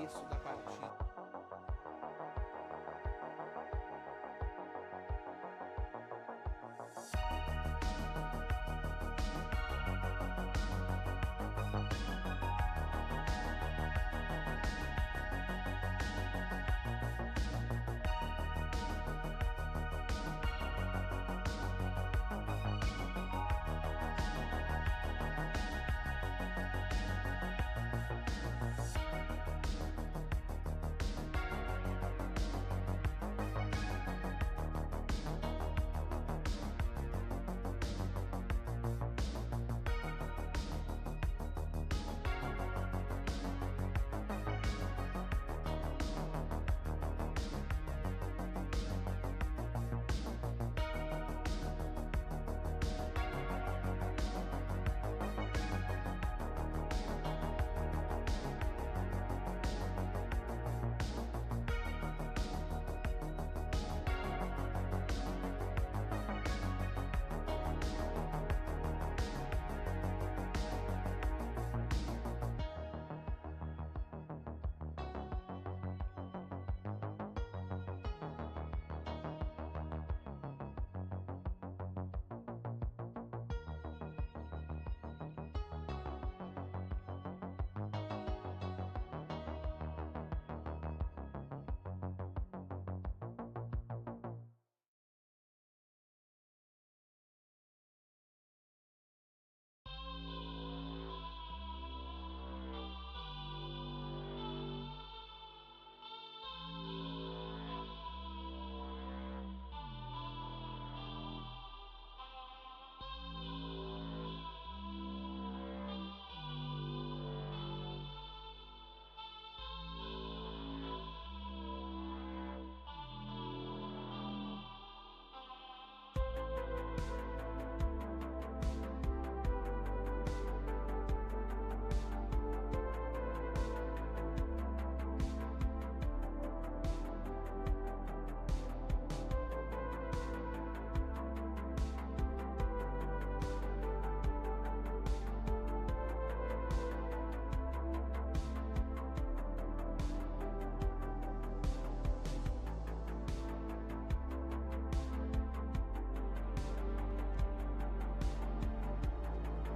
começo da partida.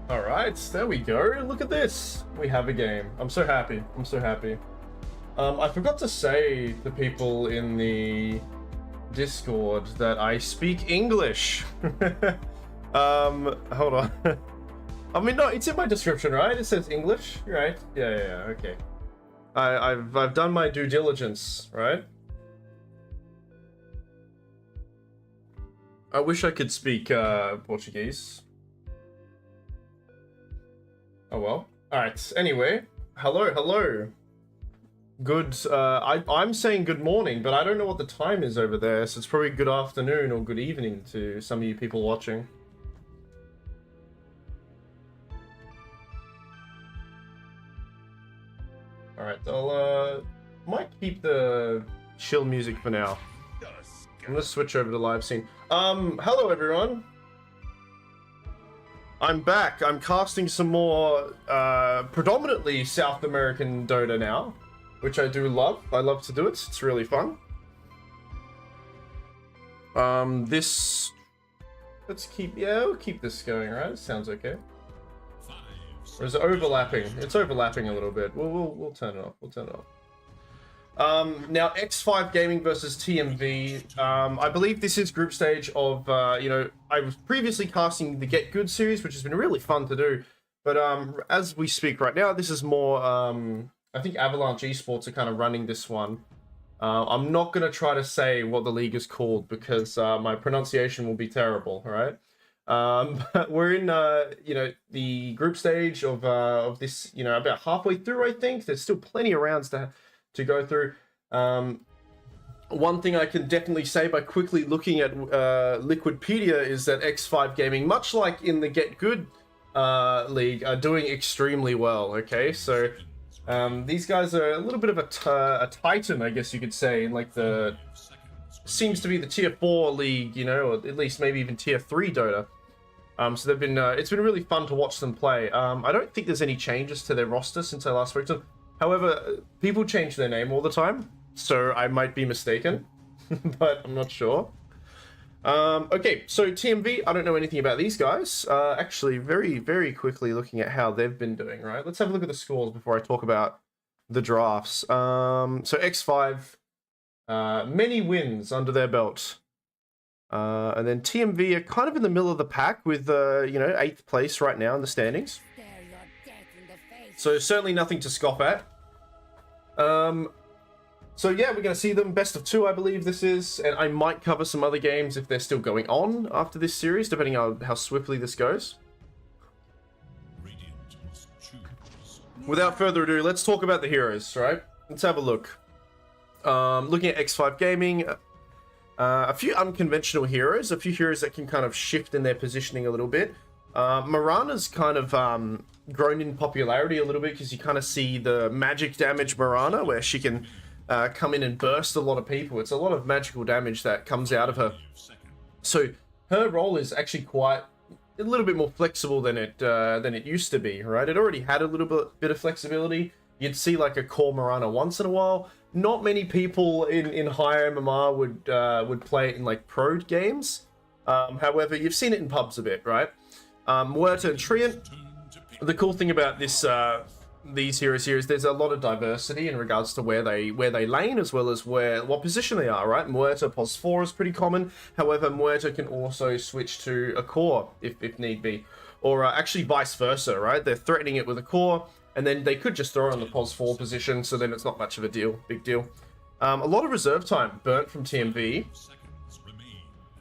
All right, there we go. Look at this. We have a game. I'm so happy. I'm so happy. I forgot to say to people in the Discord that I speak English. Hold on. I mean, no, it's in my description, right? It says English, right? Yeah, okay. I've done my due diligence, right? I wish I could speak Portuguese. Oh well. Alright, anyway. Hello. Good, I'm saying good morning, but I don't know what the time is over there, so it's probably good afternoon or good evening to some of you people watching. Alright, I'll, might keep the chill music for now. I'm gonna switch over to live scene. Hello everyone. I'm back. I'm casting some more, predominantly South American Dota now, which I do love. I love to do it. It's really fun. Let's keep, we'll keep this going, right? It sounds okay. Or is it overlapping? It's overlapping a little bit. We'll turn it off. We'll turn it off. Now X5 Gaming versus TMV. I believe this is group stage of, you know, I was previously casting the Get Good series, which has been really fun to do. But as we speak right now, this is more, I think Avalanche Esports are kind of running this one. I'm not going to try to say what the league is called because my pronunciation will be terrible, all right? But we're in, you know, the group stage of this, you know, about halfway through, I think. There's still plenty of rounds to go through. One thing I can definitely say by quickly looking at Liquipedia is that X5 Gaming, much like in the Get Good league, are doing extremely well, okay? So these guys are a little bit of a titan, I guess you could say, in like the, seems to be the tier 4 league, you know, or at least maybe even tier 3 Dota. So they've been, it's been really fun to watch them play. I don't think there's any changes to their roster since I last spoke to them. However, people change their name all the time, so I might be mistaken, but I'm not sure. Okay, so TMV, I don't know anything about these guys. Actually, very, very quickly looking at how they've been doing, right? Let's have a look at the scores before I talk about the drafts. So X5, many wins under their belt. And then TMV are kind of in the middle of the pack with, 8th place right now in the standings. So certainly nothing to scoff at. So yeah, we're going to see them best of 2, I believe this is. And I might cover some other games if they're still going on after this series, depending on how swiftly this goes. Without further ado, let's talk about the heroes, right? Let's have a look. Looking at X5 Gaming, a few unconventional heroes, a few heroes that can kind of shift in their positioning a little bit. Mirana's kind of grown in popularity a little bit because you kind of see the magic damage Mirana, where she can come in and burst a lot of people. It's a lot of magical damage that comes out of her. So her role is actually quite a little bit more flexible than it used to be, right? It already had a little bit of flexibility. You'd see like a core Mirana once in a while. Not many people in higher MMR would play it in like pro games. However, you've seen it in pubs a bit, right? Muerta and Treant. The cool thing about these heroes here is there's a lot of diversity in regards to where they lane, as well as what position they are, right? Muerta pos 4 is pretty common. However, Muerta can also switch to a core if need be, or actually vice versa, right? They're threatening it with a core, and then they could just throw it on the pos 4 position, so then it's not much of a big deal. A lot of reserve time burnt from TMV.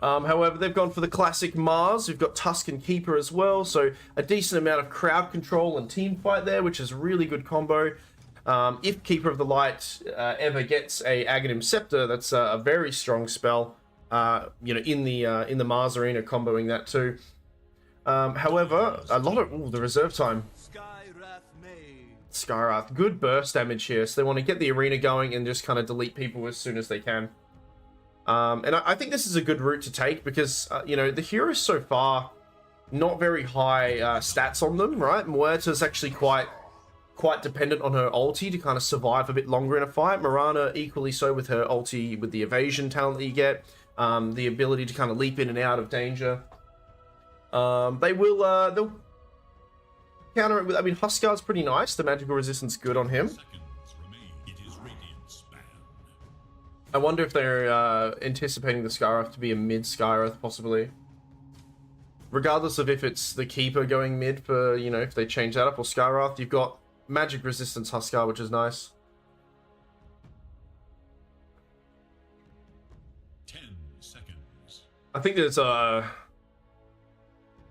However, they've gone for the classic Mars. We've got Tusk and Keeper as well, so a decent amount of crowd control and team fight there, which is a really good combo. If Keeper of the Light ever gets a Aghanim Scepter, that's a very strong spell. In the Mars arena, comboing that too. However, a lot of the reserve time. Skyrath, good burst damage here, so they want to get the arena going and just kind of delete people as soon as they can. And I think this is a good route to take because, the heroes so far, not very high stats on them, right? Muerta's actually quite dependent on her ulti to kind of survive a bit longer in a fight. Mirana equally so with her ulti, with the evasion talent that you get, the ability to kind of leap in and out of danger. They'll counter it with, Huskard's pretty nice. The magical resistance good on him. I wonder if they're anticipating the Skyrath to be a mid Skyrath, possibly. Regardless of if it's the Keeper going mid for, if they change that up, or Skyrath, you've got magic resistance Huskar, which is nice. 10 seconds. I think there's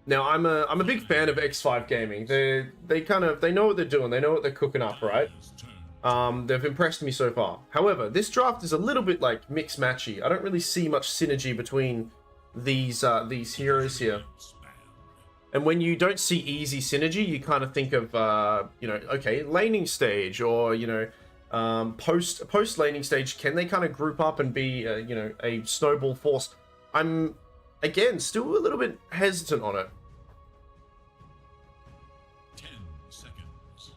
Now, I'm a big fan of X5 Gaming. They know what they're doing. They know what they're cooking up, right? They've impressed me so far. However, this draft is a little bit like mix-matchy. I don't really see much synergy between these heroes here. And when you don't see easy synergy, you kind of think of, okay, laning stage, or, post laning stage. Can they kind of group up and be, a snowball force? I'm, again, still a little bit hesitant on it. 10 seconds.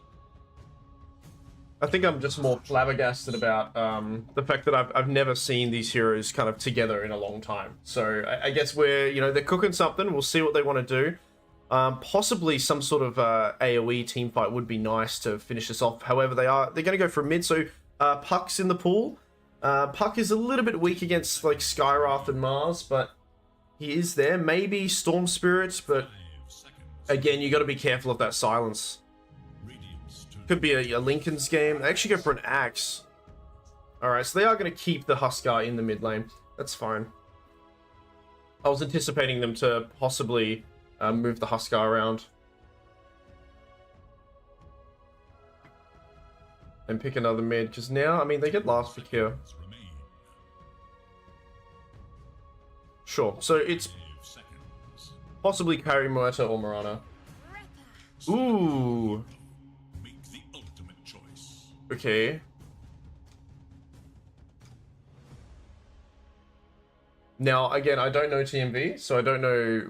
I think I'm just more flabbergasted about the fact that I've never seen these heroes kind of together in a long time. So I guess they're cooking something. We'll see what they want to do. Possibly some sort of AoE team fight would be nice to finish this off. However, they're going to go for mid. So Puck's in the pool. Puck is a little bit weak against like Skyrath and Mars, but he is there. Maybe Storm Spirit, but again, you got to be careful of that silence. Could be a Lincoln's game. They actually go for an Axe. Alright, so they are going to keep the Huskar in the mid lane. That's fine. I was anticipating them to possibly move the Huskar around. And pick another mid, because now, they get last pick here. Sure, so it's possibly Kari, Muerta, or Mirana. Ooh. Okay. Now, again, I don't know TMV, so I don't know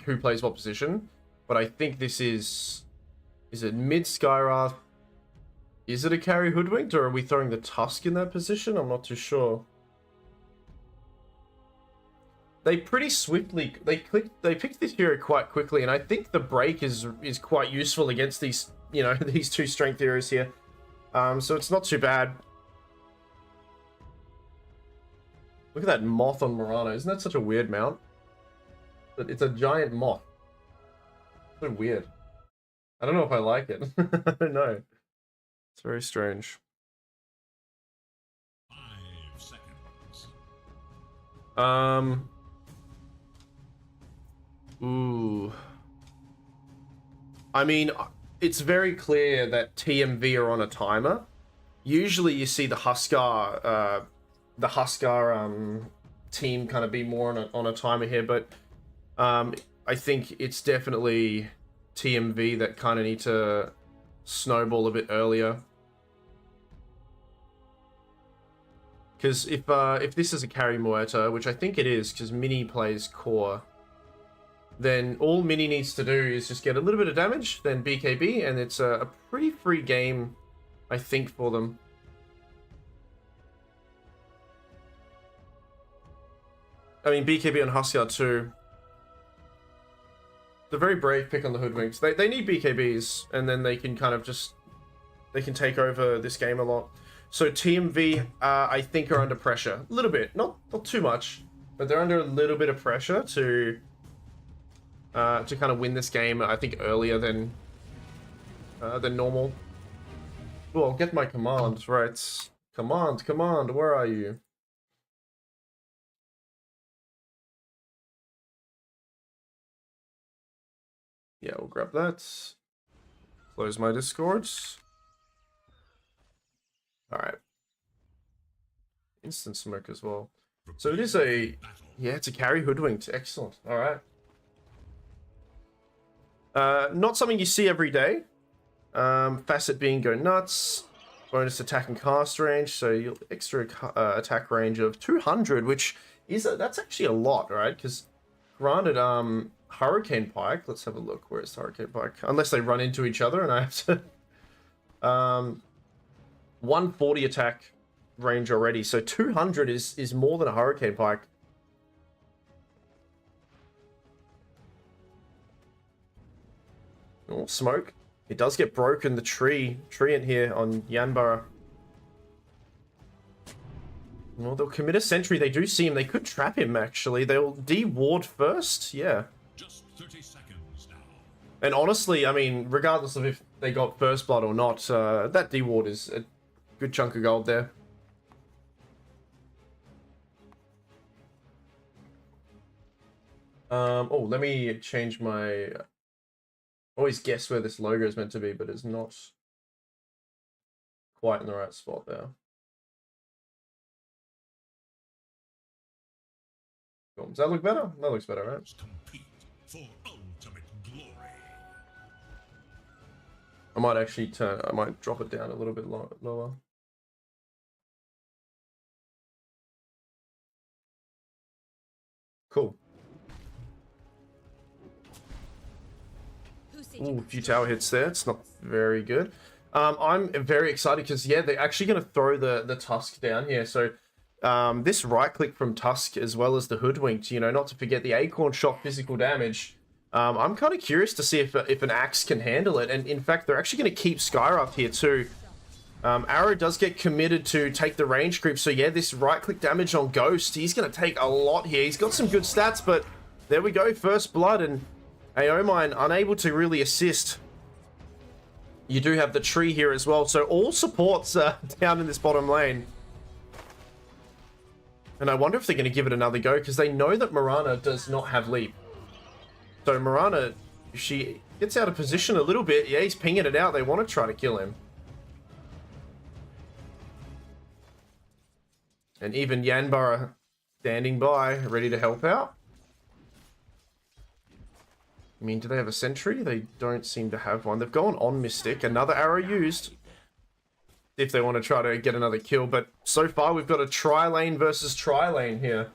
who plays what position, but I think this is it mid Skyrath? Is it a carry hoodwinked, or are we throwing the Tusk in that position? I'm not too sure. They pretty swiftly they picked this hero quite quickly, and I think the break is quite useful against these, you know, these two strength heroes here. So it's not too bad. Look at that moth on Murano. Isn't that such a weird mount? But it's a giant moth. So weird. I don't know if I like it. I don't know. It's very strange. 5 seconds. Ooh. I mean, it's very clear that TMV are on a timer. Usually you see the Huskar team kind of be more on a timer here, but I think it's definitely TMV that kind of need to snowball a bit earlier. Because if this is a carry Muerta, which I think it is, because Mini plays core, then all Mini needs to do is just get a little bit of damage, then BKB, and it's a pretty free game, I think, for them. I mean, BKB and Huskar too. The very brave pick on the Hoodwinks. They need BKBs, and then they can kind of just... they can take over this game a lot. So TMV, I think, are under pressure. A little bit. Not too much, but they're under a little bit of pressure to kind of win this game, I think, earlier than normal. Oh, I'll get my command. Right. Command, where are you? Yeah, we'll grab that. Close my discords. Alright. Instant smoke as well. So it is a... yeah, it's a carry hoodwinked. Excellent. Alright. Not something you see every day. Facet being go nuts. Bonus attack and cast range. So you'll extra attack range of 200, which is... that's actually a lot, right? Because granted, Hurricane Pike, let's have a look. Where's Hurricane Pike? Unless they run into each other and I have to... 140 attack range already, so 200 is more than a Hurricane Pike. Oh, smoke. It does get broken, the tree in here on Yanbara. Well, they'll commit a sentry. They do see him. They could trap him, actually. They'll de-ward first. Yeah. Just 30 seconds now. And honestly, I mean, regardless of if they got first blood or not, that de-ward is a good chunk of gold there. Oh, let me change my... always guess where this logo is meant to be, but it's not quite in the right spot there. Cool. Does that look better? That looks better, right? Compete for ultimate glory. I might actually I might drop it down a little bit lower. Cool. Ooh, a few tower hits there. It's not very good. I'm very excited because, yeah, they're actually going to throw the Tusk down here. So this right click from Tusk as well as the Hoodwinked, you know, not to forget the Acorn Shock physical damage. I'm kind of curious to see if an Axe can handle it. And in fact, they're actually going to keep Skyrupt here too. Arrow does get committed to take the range creep. So yeah, this right click damage on Ghost, he's going to take a lot here. He's got some good stats, but there we go. First blood, and Aomine unable to really assist. You do have the tree here as well. So all supports down in this bottom lane. And I wonder if they're going to give it another go, because they know that Mirana does not have leap. So Mirana, if she gets out of position a little bit, yeah, he's pinging it out. They want to try to kill him. And even Yanbara standing by, ready to help out. I mean, do they have a sentry? They don't seem to have one. They've gone on Mystic. Another arrow used. If they want to try to get another kill. But so far, we've got a tri-lane versus tri-lane here.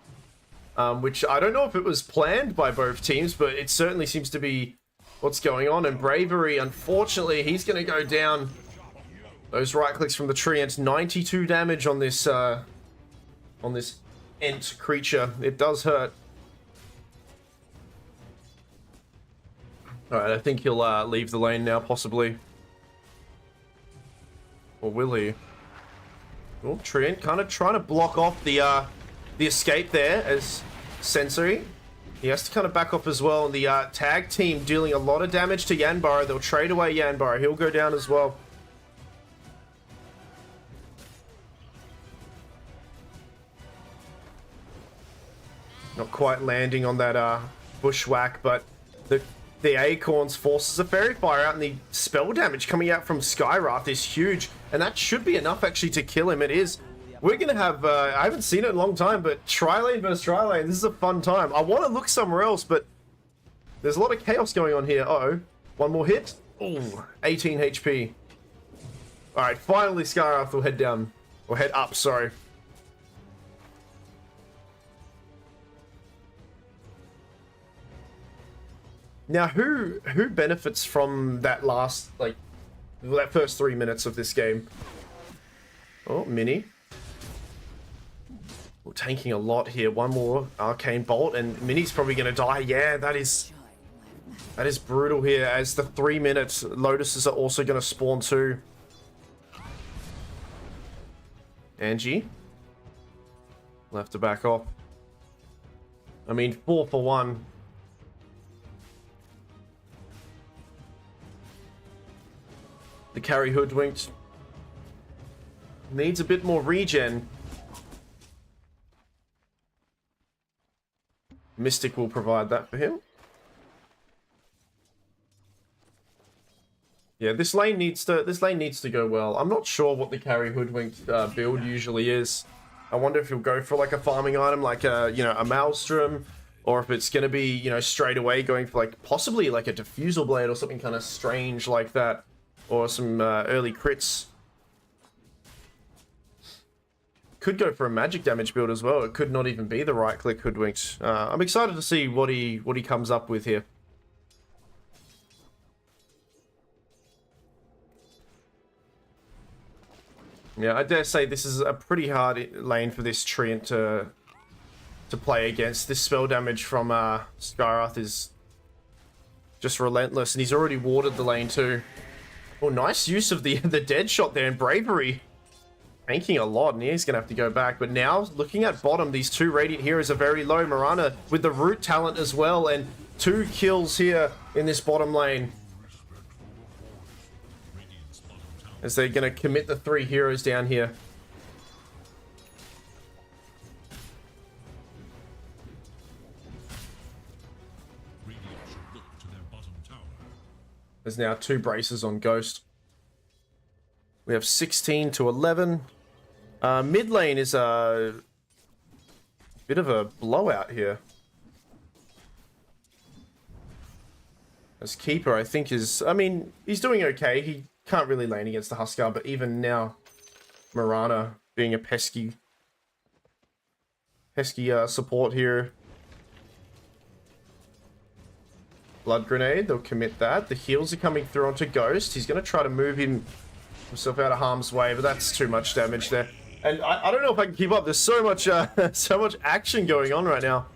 Which I don't know if it was planned by both teams, but it certainly seems to be what's going on. And Bravery, unfortunately, he's going to go down. Those right clicks from the Treant, 92 damage on this Ent creature. It does hurt. Alright, I think he'll leave the lane now, possibly. Or will he? Oh, Treant kind of trying to block off the escape there as Sensory. He has to kind of back off as well. And the tag team dealing a lot of damage to Yanbara. They'll trade away Yanbara. He'll go down as well. Not quite landing on that bushwhack, but the Acorns forces a Fairy Fire out, and the spell damage coming out from Skywrath is huge, and that should be enough actually to kill him. It is. We're gonna have I haven't seen it in a long time, but Tri-Lane versus Tri-Lane, this is a fun time. I want to look somewhere else, but there's a lot of chaos going on here. Uh-oh. One more hit. Oh, 18 HP. Alright, finally Skywrath will head down. Or head up, sorry. Now, who benefits from that last, like, that first 3 minutes of this game? Oh, Mini. We're tanking a lot here. One more Arcane Bolt, and Mini's probably going to die. Yeah, that is brutal here, as the 3 minutes, Lotuses are also going to spawn too. Angie. We'll have to back off. I mean, 4 for 1. The carry Hoodwinked needs a bit more regen. Mystic will provide that for him. Yeah, this lane needs to go well. I'm not sure what the carry Hoodwinked build usually is. I wonder if he'll go for like a farming item, like a a Maelstrom, or if it's gonna be straight away going for like possibly like a Diffusal Blade or something kind of strange like that. Or some early crits. Could go for a magic damage build as well. It could not even be the right click Hoodwinked. I'm excited to see what he comes up with here. Yeah, I dare say this is a pretty hard lane for this Treant to play against. This spell damage from Skywrath is just relentless, and he's already warded the lane too. Oh, nice use of the dead shot there, and Bravery tanking a lot, and he's going to have to go back. But now, looking at bottom, these two Radiant heroes are very low. Mirana with the root talent as well, and 2 kills here in this bottom lane. As they're going to commit the 3 heroes down here. There's now 2 braces on Ghost. We have 16 to 11. Mid lane is a bit of a blowout here. As Keeper, I think is... I mean, he's doing okay. He can't really lane against the Huskar, but even now, Mirana being a pesky support here. Blood Grenade, they'll commit that. The heals are coming through onto Ghost. He's going to try to move himself out of harm's way, but that's too much damage there. And I don't know if I can keep up. There's so much so much action going on right now.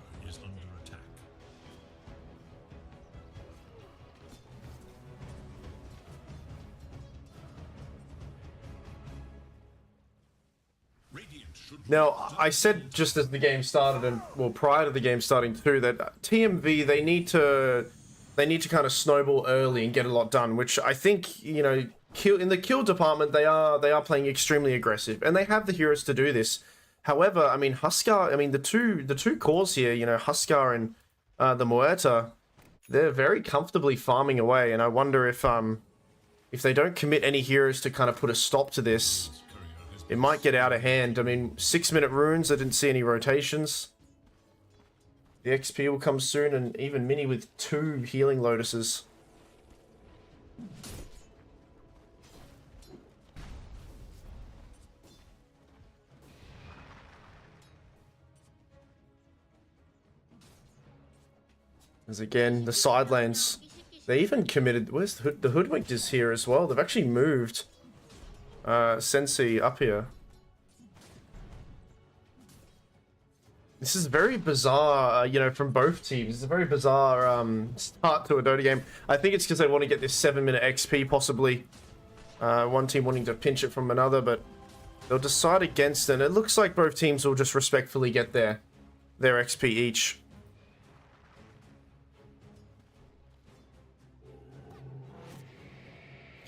Now, I said just as the game started, and well, prior to the game starting too, that TMV, they need to kind of snowball early and get a lot done, which I think, in the kill department, they are playing extremely aggressive, and they have the heroes to do this. However, I mean, Huskar, I mean, the two cores here, Huskar and the Muerta, they're very comfortably farming away, and I wonder if they don't commit any heroes to kind of put a stop to this, it might get out of hand. I mean, 6-minute runes, I didn't see any rotations. The XP will come soon, and even Mini with 2 healing Lotuses. As again, the side lanes, they even committed... Where's the Hoodwinked is here as well. They've actually moved Sensei up here. This is very bizarre, you know, from both teams. It's a very bizarre start to a Dota game. I think it's because they want to get this 7-minute XP, possibly. One team wanting to pinch it from another, but they'll decide against it. And it looks like both teams will just respectfully get their XP each.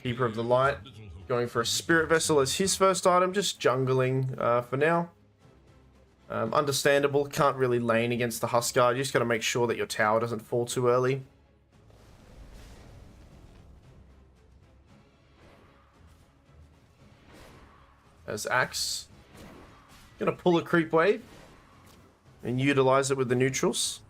Keeper of the Light going for a Spirit Vessel as his first item, just jungling for now. Understandable, can't really lane against the Huskar. You just got to make sure that your tower doesn't fall too early. As Axe gonna pull a creep wave and utilize it with the neutrals.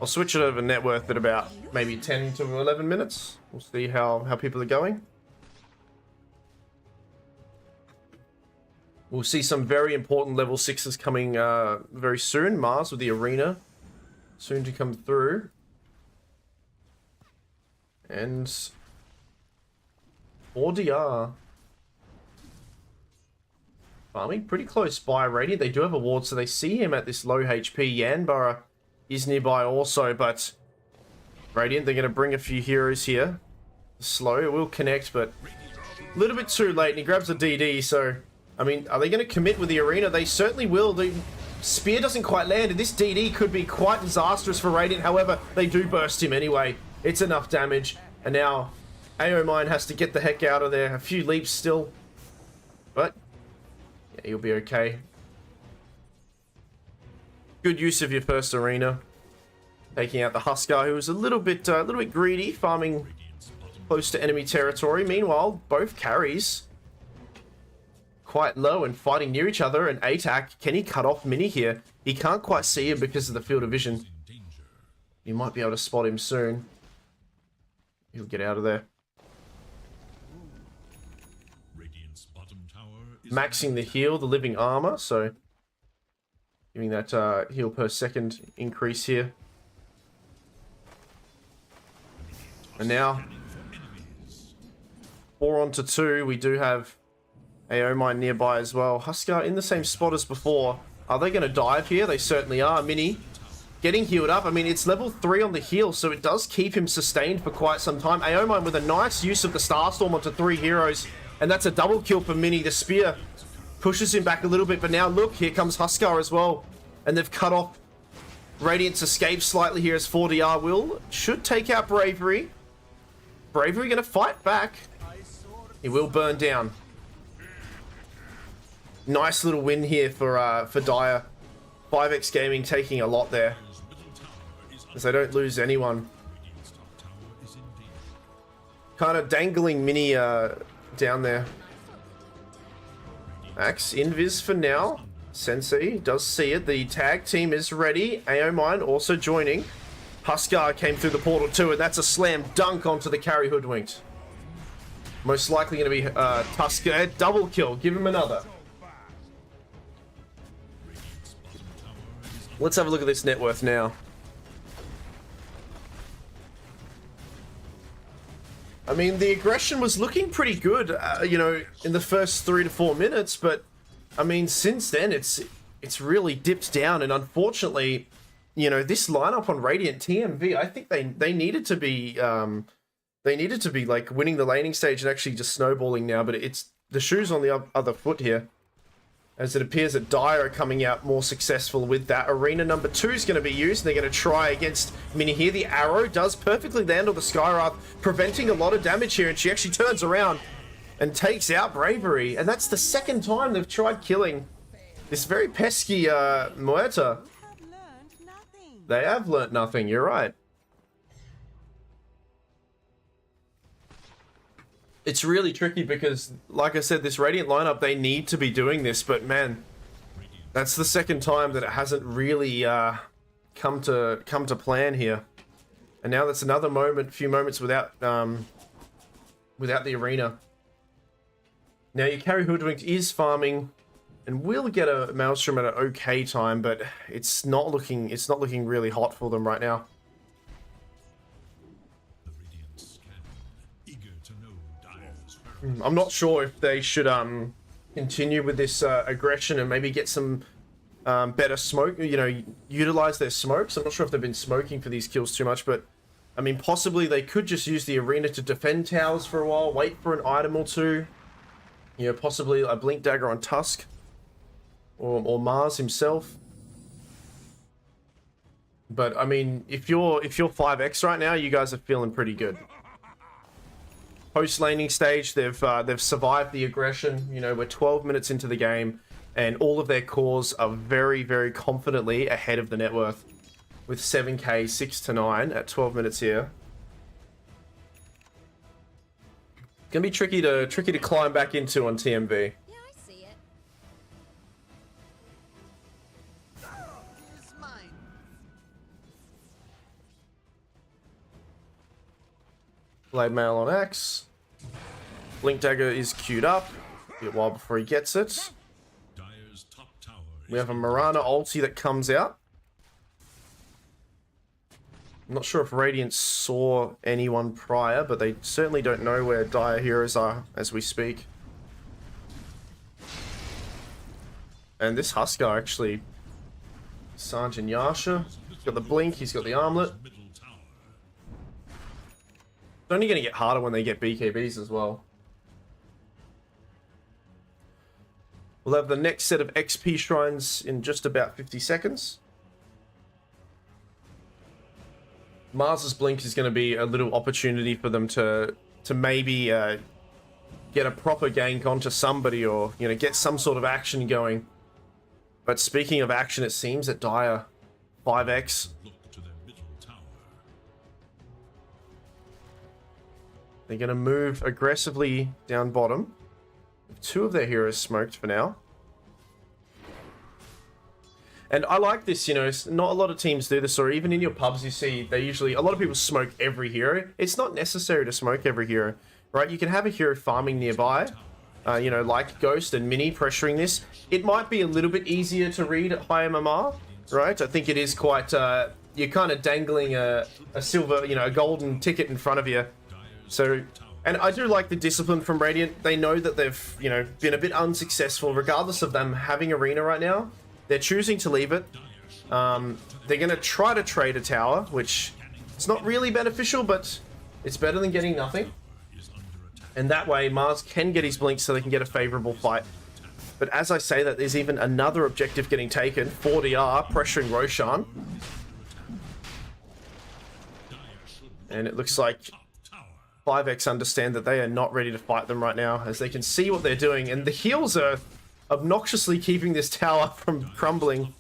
I'll switch it over net worth at about maybe 10 to 11 minutes. We'll see how people are going. We'll see some very important level 6s coming very soon. Mars with the arena soon to come through. And 4DR farming pretty close by Radiant. They do have a ward, so they see him at this low HP. Yanbara is nearby also, but Radiant, they're going to bring a few heroes here. Slow, it will connect, but a little bit too late, and he grabs a DD, so I mean, are they going to commit with the arena? They certainly will. The spear doesn't quite land, and this DD could be quite disastrous for Radiant. However, they do burst him anyway. It's enough damage, and now AO Mine has to get the heck out of there. A few leaps still, but yeah, you'll be okay. Good use of your first arena, taking out the Huskar, who was a little bit greedy, farming close to enemy territory. Meanwhile, both carries quite low and fighting near each other. And ATAC, can he cut off Mini here? He can't quite see him because of the field of vision. You might be able to spot him soon. He'll get out of there. Maxing the heal, the living armor, so giving that heal per second increase here. And now 4 on to 2. We do have AO Mine nearby as well. Huskar in the same spot as before. Are they going to dive here? They certainly are. Mini getting healed up. I mean, it's level 3 on the heal, so it does keep him sustained for quite some time. AO Mine with a nice use of the Starstorm onto 3 heroes. And that's a double kill for Mini. The spear pushes him back a little bit. But now, look, here comes Huskar as well. And they've cut off Radiant's escape slightly here as 4DR should take out Bravery. Bravery going to fight back. He will burn down. Nice little win here for Dire. 5x Gaming taking a lot there, as they don't lose anyone. Kind of dangling Mini down there. Axe invis for now. Sensei does see it. The tag team is ready. AO Mine also joining. Huskar came through the portal too, and that's a slam dunk onto the carry hoodwinked. Most likely going to be Tusker. Double kill. Give him another. Let's have a look at this net worth now. I mean, the aggression was looking pretty good, you know, in the first 3 to 4 minutes, but I mean, since then it's really dipped down, and unfortunately, you know, this lineup on Radiant TMV, I think they needed to be like winning the laning stage and actually just snowballing now, but it's the shoe's on the other foot here, as it appears that Dire are coming out more successful with that. Arena number 2 is going to be used, and they're going to try against Mini here. The arrow does perfectly land on the Skywrath, preventing a lot of damage here, and she actually turns around and takes out Bravery. And that's the second time they've tried killing this very pesky Muerta. They have learnt nothing, you're right. It's really tricky because, like I said, this Radiant lineup, they need to be doing this, but man, that's the second time that it hasn't really come to plan here. And now that's another few moments without the arena. Now your carry hoodwinked is farming and will get a Maelstrom at an okay time, but it's not looking really hot for them right now. I'm not sure if they should continue with this aggression and maybe get some better smoke, you know, utilize their smokes. I'm not sure if they've been smoking for these kills too much, but I mean, possibly they could just use the arena to defend towers for a while, wait for an item or two. You know, possibly a Blink Dagger on Tusk or Mars himself. But I mean, if you're 5x right now, you guys are feeling pretty good. Post laning stage, they've survived the aggression. You know, we're 12 minutes into the game, and all of their cores are very, very confidently ahead of the net worth, with 7k 6 to 9 at 12 minutes here. Gonna be tricky to climb back into on TMV. Yeah, I see it. It's mine. Blade Mail on X. Blink Dagger is queued up. Be a while before he gets it. Dire's top tower We have a Mirana ulti that comes out. I'm not sure if Radiant saw anyone prior, but they certainly don't know where Dire heroes are as we speak. And this Huskar actually... Sergeant Yasha. He's got the blink, he's got the armlet. middle tower. It's only going to get harder when they get BKBs as well. We'll have the next set of XP shrines in just about 50 seconds. Mars's blink is going to be a little opportunity for them to maybe get a proper gank onto somebody, or, you know, get some sort of action going. But speaking of action, it seems that Dire 5x. Look to their middle tower. They're going to move aggressively down bottom. Two of their heroes smoked for now. And I like this, you know, not a lot of teams do this, or even in your pubs you see, they usually, a lot of people smoke every hero. It's not necessary to smoke every hero, right? You can have a hero farming nearby, you know, like Ghost and Mini pressuring this. It might be a little bit easier to read at high MMR, right? I think it is quite, you're kind of dangling a silver, you know, a golden ticket in front of you. So, and I do like the discipline from Radiant. They know that they've, you know, been a bit unsuccessful, regardless of them having arena right now. They're choosing to leave it. They're going to try to trade a tower, which it's not really beneficial, but it's better than getting nothing. And that way, Mars can get his blink so they can get a favorable fight. But as I say that, there's even another objective getting taken. 4DR pressuring Roshan. And it looks like 5x understand that they are not ready to fight them right now, as they can see what they're doing. And the heals are obnoxiously keeping this tower from crumbling.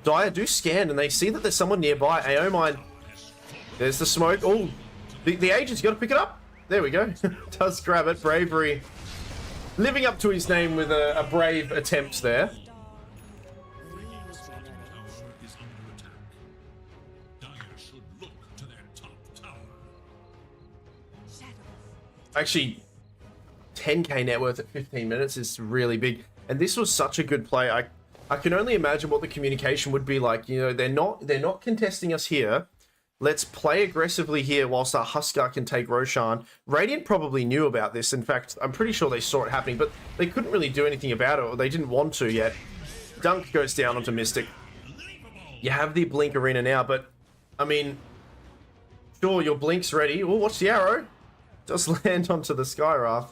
Dire do scan, and they see that there's someone nearby. AO mine. There's the smoke. Oh, the agent's got to pick it up. There we go. Does grab it. Bravery. Living up to his name with a brave attempt there. Actually, 10k net worth at 15 minutes is really big, and this was such a good play. I can only imagine what the communication would be like. You know, they're not contesting us here. Let's play aggressively here whilst our Huskar can take Roshan. Radiant probably knew about this. In fact, I'm pretty sure they saw it happening, but they couldn't really do anything about it, or they didn't want to yet. Dunk goes down onto Mystic. You have the blink arena now, but I mean, sure, your blink's ready. Oh, watch the arrow. Does land onto the Skywrath.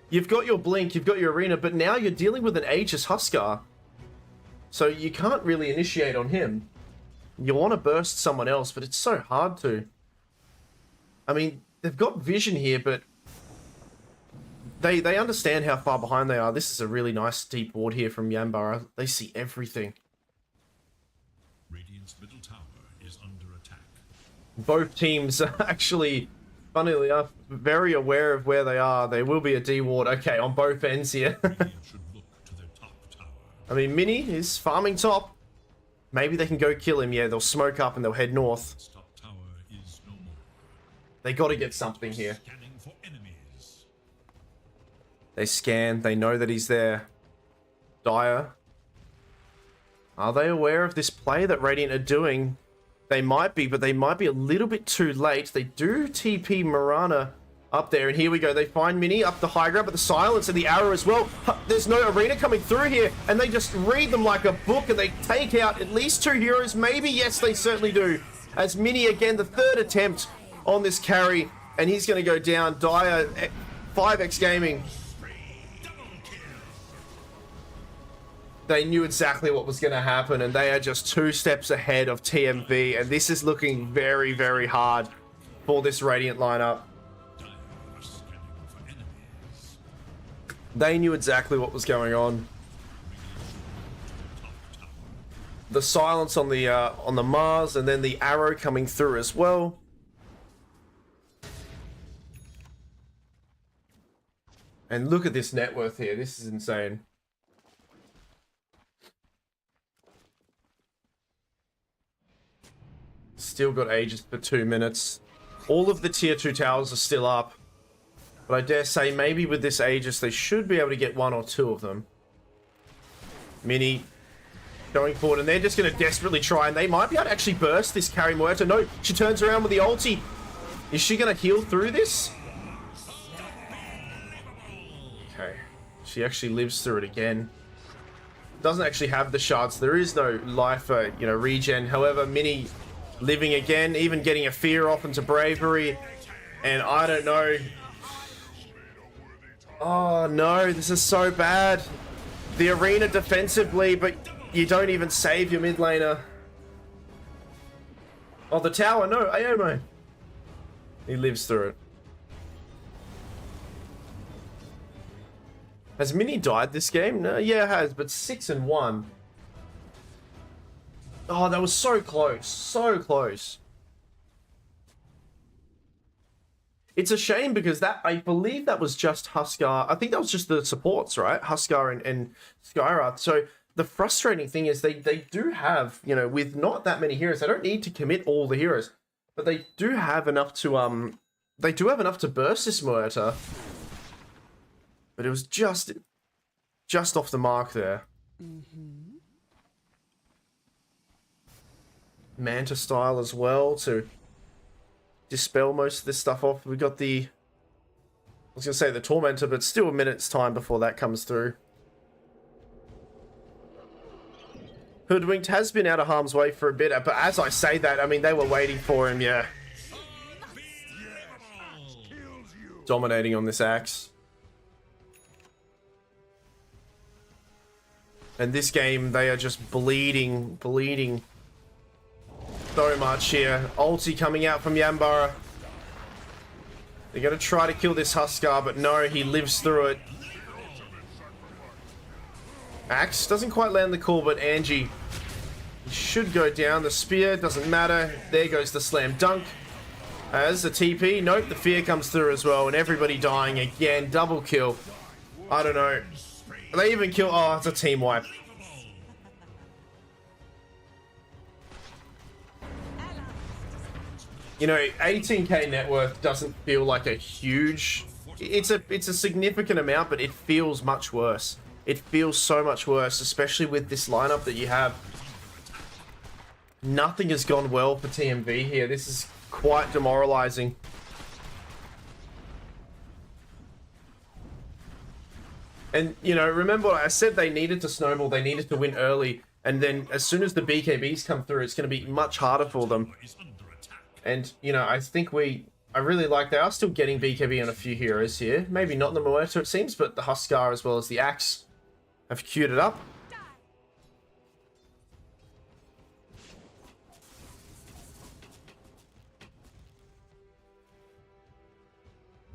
You've got your blink, you've got your arena, but now you're dealing with an Aegis Huskar. So you can't really initiate on him. You want to burst someone else, but it's so hard to. I mean, they've got vision here, but they understand how far behind they are. This is a really nice deep ward here from Yambara. They see everything. Radiant's middle tower is under attack. Both teams are actually, funnily enough, very aware of where they are. There will be a D ward, okay, on both ends here. Radiant should look to their top tower. I mean, Mini is farming top. Maybe they can go kill him. Yeah, they'll smoke up and they'll head north. Top tower is no more. They got to get something here. Scanning for enemies. They scan. They know that he's there. Dire. Are they aware of this play that Radiant are doing? They might be, but they might be a little bit too late. They do TP Mirana Up there, and here we go. They find Mini up the high ground, but the silence and the arrow as well. There's no arena coming through here, and they just read them like a book, and they take out at least 2 heroes. Maybe, yes, they certainly do. As Mini, again, the 3rd attempt on this carry, and he's going to go down. Dire, 5x Gaming. They knew exactly what was going to happen, and they are just 2 steps ahead of TMV, and this is looking very, very hard for this Radiant lineup. They knew exactly what was going on. The silence on the Mars, and then the arrow coming through as well. And look at this net worth here. This is insane. Still got Aegis for 2 minutes. All of the tier 2 towers are still up. But I dare say maybe with this Aegis they should be able to get 1 or 2 of them. Mini going forward, and they're just going to desperately try, and they might be able to actually burst this carry Muerta. No, she turns around with the ulti. Is she going to heal through this? Okay. She actually lives through it again. Doesn't actually have the shards. There is no life, regen. However, Mini living again, even getting a fear off into bravery. And I don't know. Oh no, this is so bad. The arena defensively, but you don't even save your mid laner. Oh, the tower, no, Aomo. He lives through it. Has Mini died this game? No, yeah, it has, but 6-1. Oh, that was so close, so close. It's a shame because that, I believe that was just Huskar. I think that was just the supports, right? Huskar and Skyrath. So the frustrating thing is they do have, with not that many heroes, they don't need to commit all the heroes, but they do have enough to, burst this Muerta. But it was just off the mark there. Manta style as well to dispel most of this stuff off. We got the, I was going to say the Tormentor, but still a minute's time before that comes through. Hoodwinked has been out of harm's way for a bit, but as I say that, I mean, they were waiting for him, yeah. Dominating on this axe. And this game, they are just bleeding so much here. Ulti coming out from Yambara. They're going to try to kill this Huskar, but no, he lives through it. Axe doesn't quite land the call, but Angie should go down. The spear doesn't matter. There goes the slam dunk. As the TP, nope, the fear comes through as well, and everybody dying again. Double kill. I don't know. They even kill. Oh, it's a team wipe. You know, 18k net worth doesn't feel like a huge... It's a significant amount, but it feels much worse. It feels so much worse, especially with this lineup that you have. Nothing has gone well for TMV here. This is quite demoralizing. And, remember I said they needed to snowball, they needed to win early, and then as soon as the BKBs come through, it's going to be much harder for them. And, I think I really like they are still getting BKB on a few heroes here. Maybe not the Muerta, it seems, but the Huskar as well as the Axe have queued it up.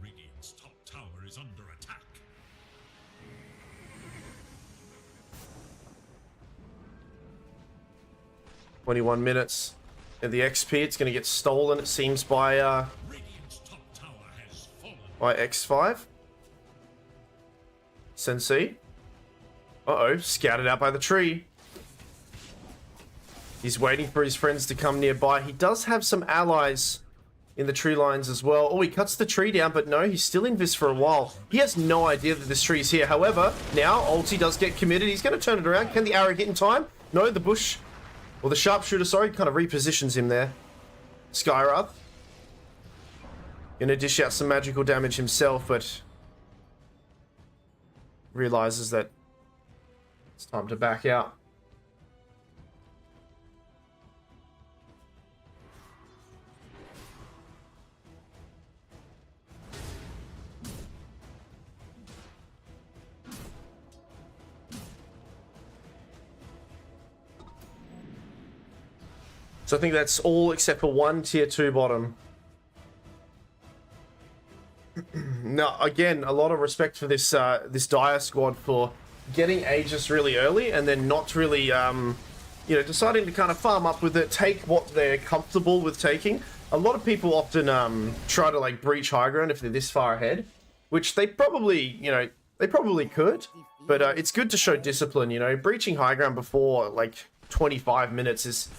Radiant's top tower is under attack. 21 minutes. And the XP, it's going to get stolen, it seems, by X5. Sensei. Uh-oh, scouted out by the tree. He's waiting for his friends to come nearby. He does have some allies in the tree lines as well. Oh, he cuts the tree down, but no, he's still in this for a while. He has no idea that this tree's here. However, now ulti does get committed. He's going to turn it around. Can the arrow hit in time? No, the bush... Well, the sharpshooter, sorry, kind of repositions him there. Skyrath. Gonna dish out some magical damage himself, but realizes that it's time to back out. So I think that's all except for one tier 2 bottom. Now, again, a lot of respect for this this Dire squad for getting Aegis really early and then not really, you know, deciding to kind of farm up with it, take what they're comfortable with taking. A lot of people often try to like breach high ground if they're this far ahead, which they probably, you know, they probably could. But it's good to show discipline, you know. Breaching high ground before like 25 minutes is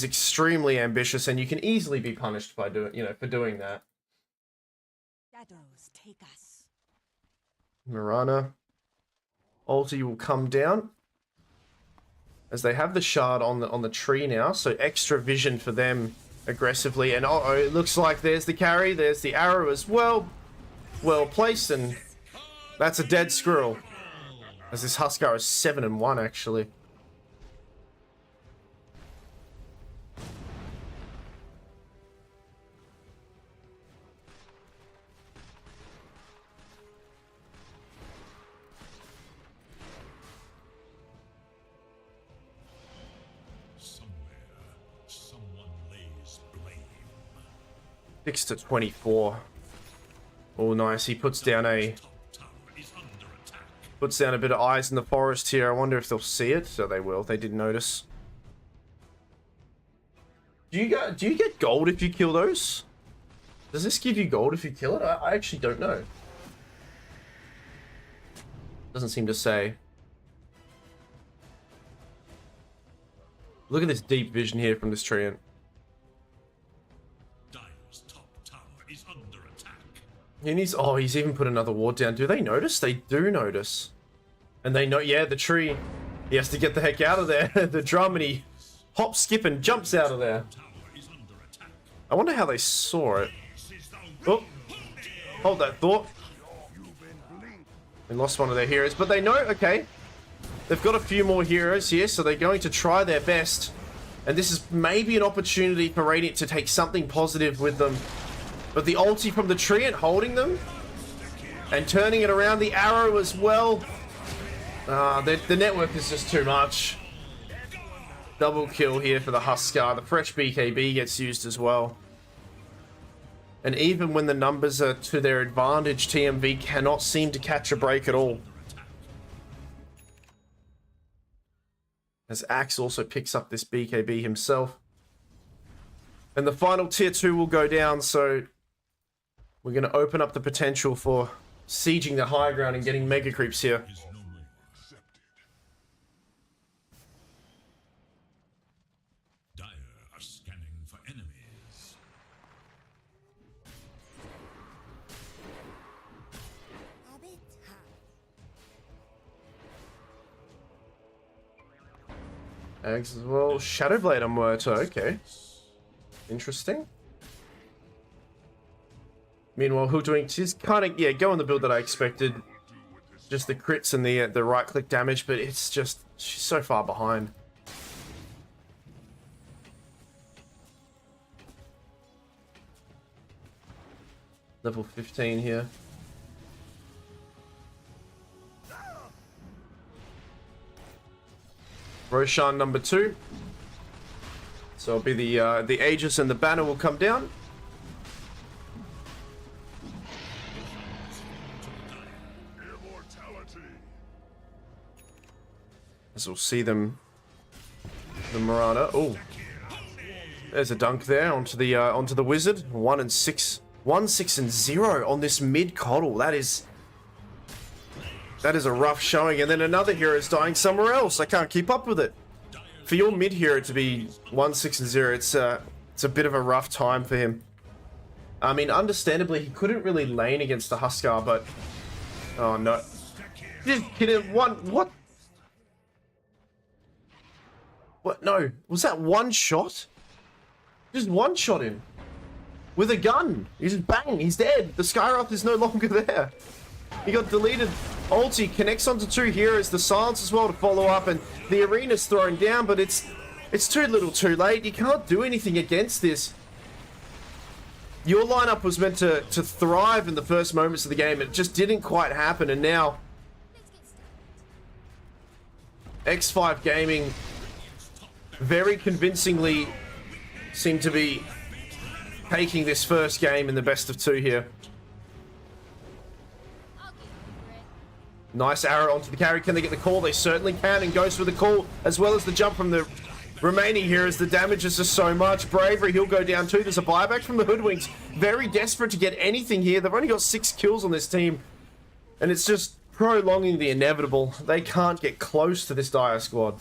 extremely ambitious, and you can easily be punished by doing, you know, for doing that. Shadows take us. Mirana, ulti will come down as they have the shard on the tree now, so extra vision for them aggressively. And uh oh, it looks like there's the carry, there's the arrow as well, well placed, and that's a dead squirrel. As this Huskar is 7-1 actually. Someone lays blame. 6 to 24. Oh, nice. He puts down a bit of eyes in the forest here. I wonder if they'll see it. So they will. They did notice. Do you get gold if you kill those? Does this give you gold if you kill it? I actually don't know. Doesn't seem to say. Look at this deep vision here from this treant. Dire's top tower is under attack. And he's even put another ward down. Do they notice? They do notice. And they know, yeah, the tree. He has to get the heck out of there. The drum, and he hops, skip, and jumps out of there. I wonder how they saw it. Oh, hold that thought. They lost one of their heroes, but they know, okay. They've got a few more heroes here, so they're going to try their best. And this is maybe an opportunity for Radiant to take something positive with them. But the ulti from the treant holding them. And turning it around, the arrow as well. The network is just too much. Double kill here for the Huskar. The fresh BKB gets used as well. And even when the numbers are to their advantage, TMV cannot seem to catch a break at all. As Axe also picks up this BKB himself. And the final tier 2 will go down, so we're going to open up the potential for sieging the high ground and getting mega creeps here. Dire are scanning for enemies. Axe as well. Shadowblade on Muerto, okay. Interesting. Meanwhile, Hoodwink is kind of, yeah, going the build that I expected. Just the crits and the right-click damage, but it's just, she's so far behind. Level 15 here. Roshan number 2. So it'll be the Aegis and the banner will come down. As we'll see them, the Mirana. Oh, there's a dunk there onto the wizard. 1 and 6, 1, 6 and 0 on this mid coddle. That is a rough showing. And then another hero is dying somewhere else. I can't keep up with it. For your mid hero to be 1, 6 and 0, it's a bit of a rough time for him. I mean, understandably, he couldn't really lane against the Huskar, but oh no, just hit him one. What? What? No, was that one shot? Just one shot him. with a gun. He's just bang, he's dead. The Skyroth is no longer there. He got deleted. Ulti connects onto 2 heroes, the silence as well to follow up, and the arena's thrown down, but it's too little too late. You can't do anything against this. Your lineup was meant to thrive in the first moments of the game. It just didn't quite happen, and now X5 Gaming very convincingly seem to be taking this first game in the best of 2 here. Nice arrow onto the carry. Can they get the call? They certainly can, and goes for the call as well as the jump from the remaining heroes. The damage is just so much. Bravery, he'll go down too. There's a buyback from the Hoodwinks. Very desperate to get anything here. They've only got 6 kills on this team, and it's just prolonging the inevitable. They can't get close to this Dire squad.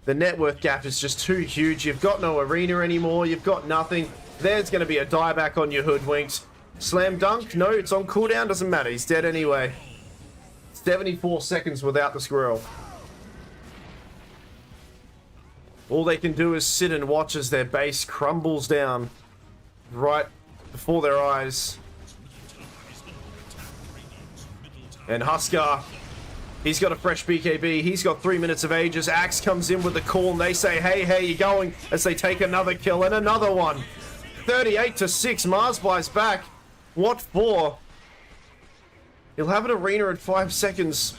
The net worth gap is just too huge. You've got no arena anymore. You've got nothing. There's going to be a dieback on your Hoodwinks. Slam dunk? No, it's on cooldown. Doesn't matter. He's dead anyway. 74 seconds without the squirrel. All they can do is sit and watch as their base crumbles down right before their eyes. And Huskar, he's got a fresh BKB. He's got 3 minutes of Aegis. Axe comes in with the call, and they say, hey, how you going? As they take another kill and another one. 38-6. Mars buys back. What for? He'll have an arena in 5 seconds.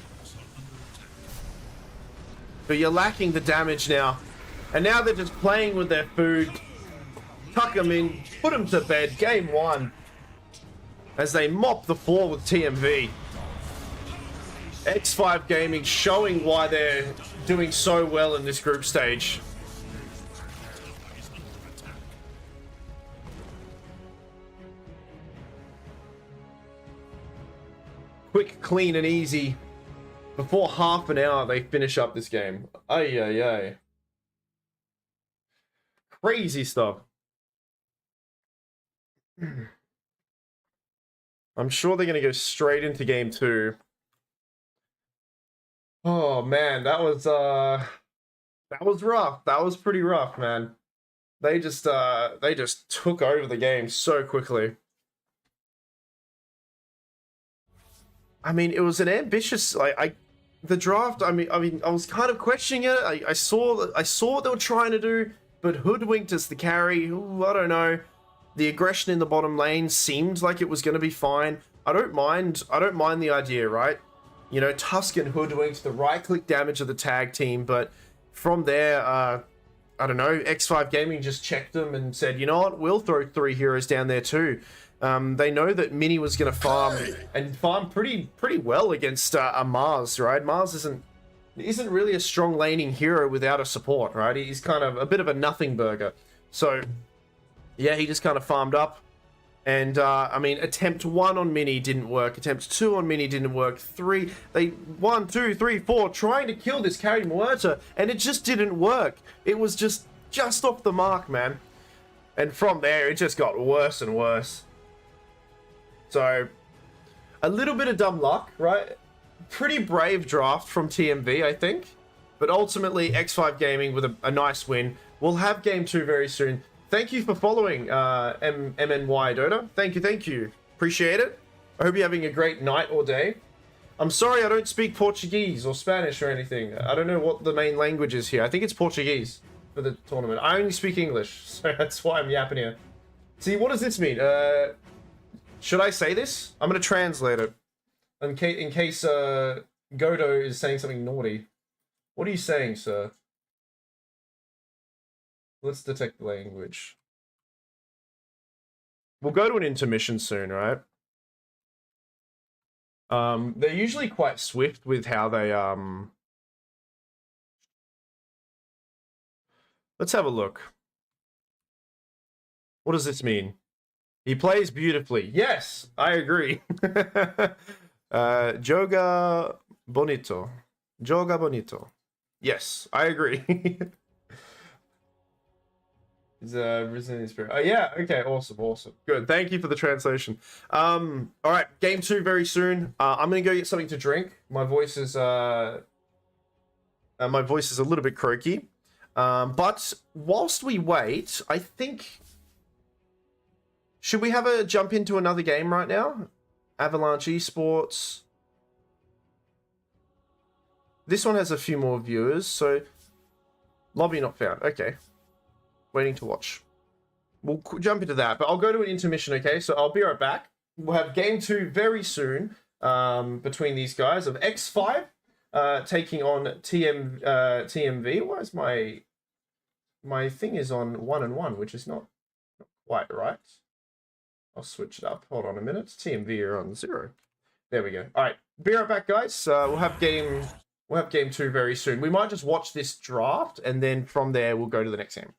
But you're lacking the damage now. And now they're just playing with their food. Tuck them in. Put them to bed. Game 1. As they mop the floor with TMV. X5 Gaming showing why they're doing so well in this group stage. Quick, clean, and easy. Before half an hour, they finish up this game. Ay, ay, ay. Crazy stuff. I'm sure they're going to go straight into game 2. Oh, man, that was rough. That was pretty rough, man. They just took over the game so quickly. I mean, it was an ambitious, the draft. I mean, I was kind of questioning it. I saw what they were trying to do, but Hoodwinked as the carry. Ooh, I don't know. The aggression in the bottom lane seemed like it was going to be fine. I don't mind the idea, right? You know, Tusk and Hoodwinked, the right-click damage of the tag team, but from there, I don't know. X5 Gaming just checked them and said, you know what? We'll throw 3 heroes down there too. They know that Mini was going to farm and farm pretty well against a Mars, right? Mars isn't really a strong laning hero without a support, right? He's kind of a bit of a nothing burger. So, yeah, he just kind of farmed up. And, I mean, attempt 1 on Mini didn't work. Attempt 2 on Mini didn't work. 3, 1, 2, 3, 4, trying to kill this carry Muerta, and it just didn't work. It was just off the mark, man. And from there, it just got worse and worse. So, a little bit of dumb luck, right? Pretty brave draft from TMV, I think. But ultimately, X5 Gaming with a nice win. We'll have game 2 very soon. Thank you for following MNY Dota. Thank you. Appreciate it. I hope you're having a great night or day. I'm sorry I don't speak Portuguese or Spanish or anything. I don't know what the main language is here. I think it's Portuguese for the tournament. I only speak English, so that's why I'm yapping here. See, what does this mean? Should I say this? I'm going to translate it. In case Godo is saying something naughty. What are you saying, sir? Let's detect the language. We'll go to an intermission soon, right? They're usually quite swift with how they, Let's have a look. What does this mean? He plays beautifully. Yes, I agree. Joga bonito. Joga bonito. Yes, I agree. Is Resident Spirit. Oh yeah, okay, awesome. Good. Thank you for the translation. Alright, game 2 very soon. I'm gonna go get something to drink. My voice is a little bit croaky. But whilst we wait, I think... Should we have a jump into another game right now? Avalanche Esports. This one has a few more viewers, so... Lobby not found. Okay. Waiting to watch. We'll jump into that, but I'll go to an intermission, okay? So I'll be right back. We'll have game 2 very soon between these guys of X5 taking on TMV. Why is my thing is on 1 and 1, which is not quite right. I'll switch it up. Hold on a minute. TMV are on 0. There we go. All right, be right back, guys. We'll have game 2 very soon. We might just watch this draft, and then from there we'll go to the next game.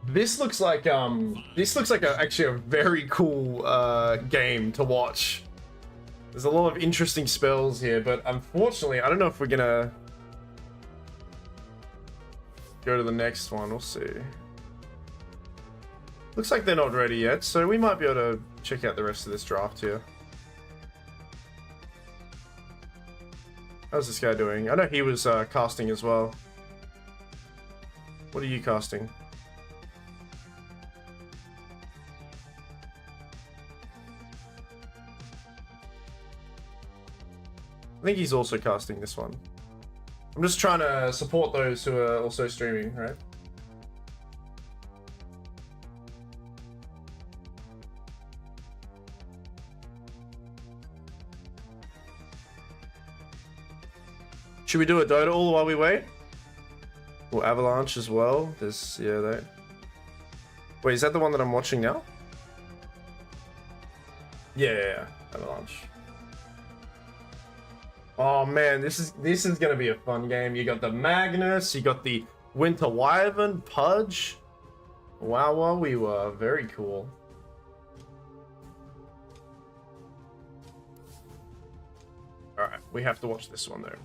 This looks like actually a very cool game to watch. There's a lot of interesting spells here, but unfortunately, I don't know if we're gonna go to the next one. We'll see. Looks like they're not ready yet, so we might be able to check out the rest of this draft here. How's this guy doing? I know he was casting as well. What are you casting? I think he's also casting this one. I'm just trying to support those who are also streaming, right? Should we do a Dota all while we wait? Or Avalanche as well? There's, yeah, that. Wait, is that the one that I'm watching now? Yeah, Avalanche. Oh man, this is gonna be a fun game. You got the Magnus, you got the Winter Wyvern, Pudge. Wow, we were very cool. Alright, we have to watch this one though.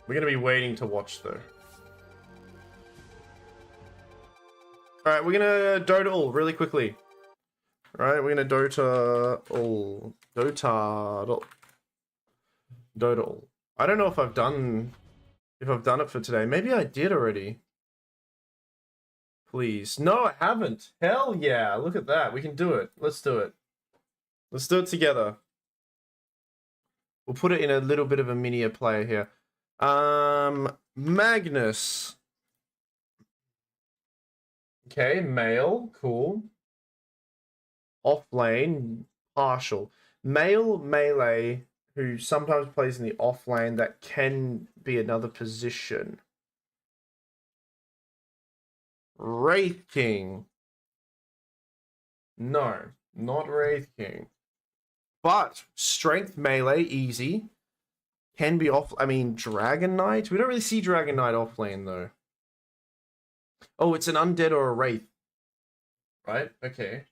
We're gonna be waiting to watch though. Alright, we're gonna Dota all really quickly. Alright, we're gonna Dota all. Dota all. I don't know if I've done it for today. Maybe I did already. Please. No, I haven't. Hell yeah. Look at that. We can do it. Let's do it. Let's do it together. We'll put it in a little bit of a mini player here. Magnus. Okay, male, cool. Off lane, partial. Male melee who sometimes plays in the off lane that can be another position. Wraith King. No, not Wraith King. But strength melee, easy. Can be off. I mean, Dragon Knight. We don't really see Dragon Knight off lane though. Oh, it's an undead or a wraith. Right? Okay.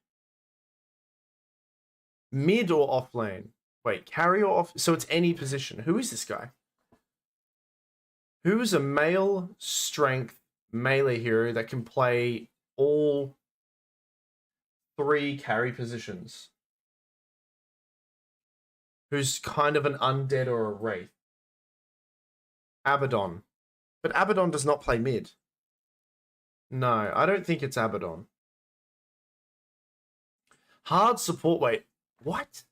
Mid or off lane? Wait, carry or off? So it's any position. Who is this guy? Who is a male strength melee hero that can play all 3 carry positions? Who's kind of an undead or a wraith? Abaddon. But Abaddon does not play mid. No, I don't think it's Abaddon. Hard support. Wait, what?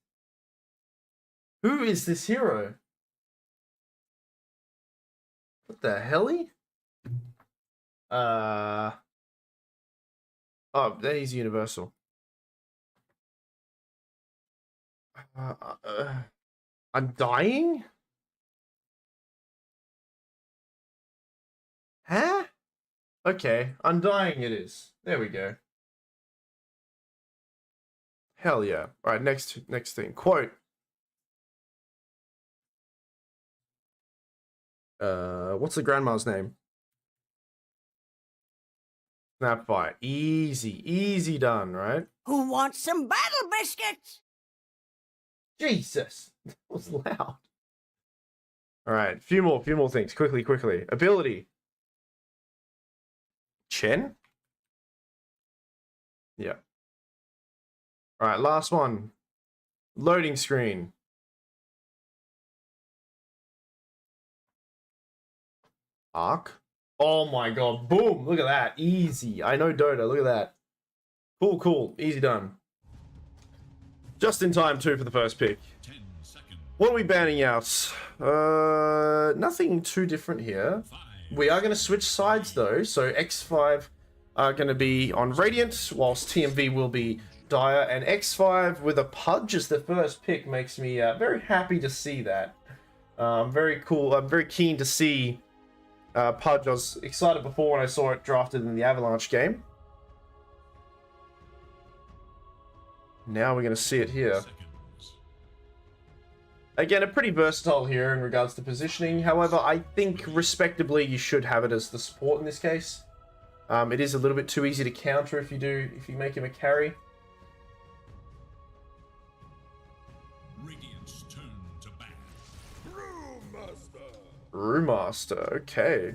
Who is this hero? What the helly? Oh, there he's universal. I'm dying? Huh? Okay, Undying it is. There we go. Hell yeah. Alright, next thing. Quote. What's the grandma's name? Snapfire. Easy done, right? Who wants some battle biscuits? Jesus. That was loud. Alright, few more things. Quickly. Ability. Chen? Yeah. Alright, last one. Loading screen. Arc. Oh my god. Boom. Look at that. Easy. I know Dota. Look at that. Cool. Easy done. Just in time, too, for the first pick. 10 seconds. What are we banning out? Nothing too different here. 5. We are going to switch sides, though. So X5 are going to be on Radiant, whilst TMV will be Dire. And X5 with a Pudge as the first pick makes me very happy to see that. Very cool. I'm very keen to see Pudge. I was excited before when I saw it drafted in the Avalanche game. Now we're going to see it here. Seconds. Again, a pretty versatile hero in regards to positioning. However, I think respectably you should have it as the support in this case. It is a little bit too easy to counter if you make him a carry. Radiant's turn to bat. Brewmaster, okay.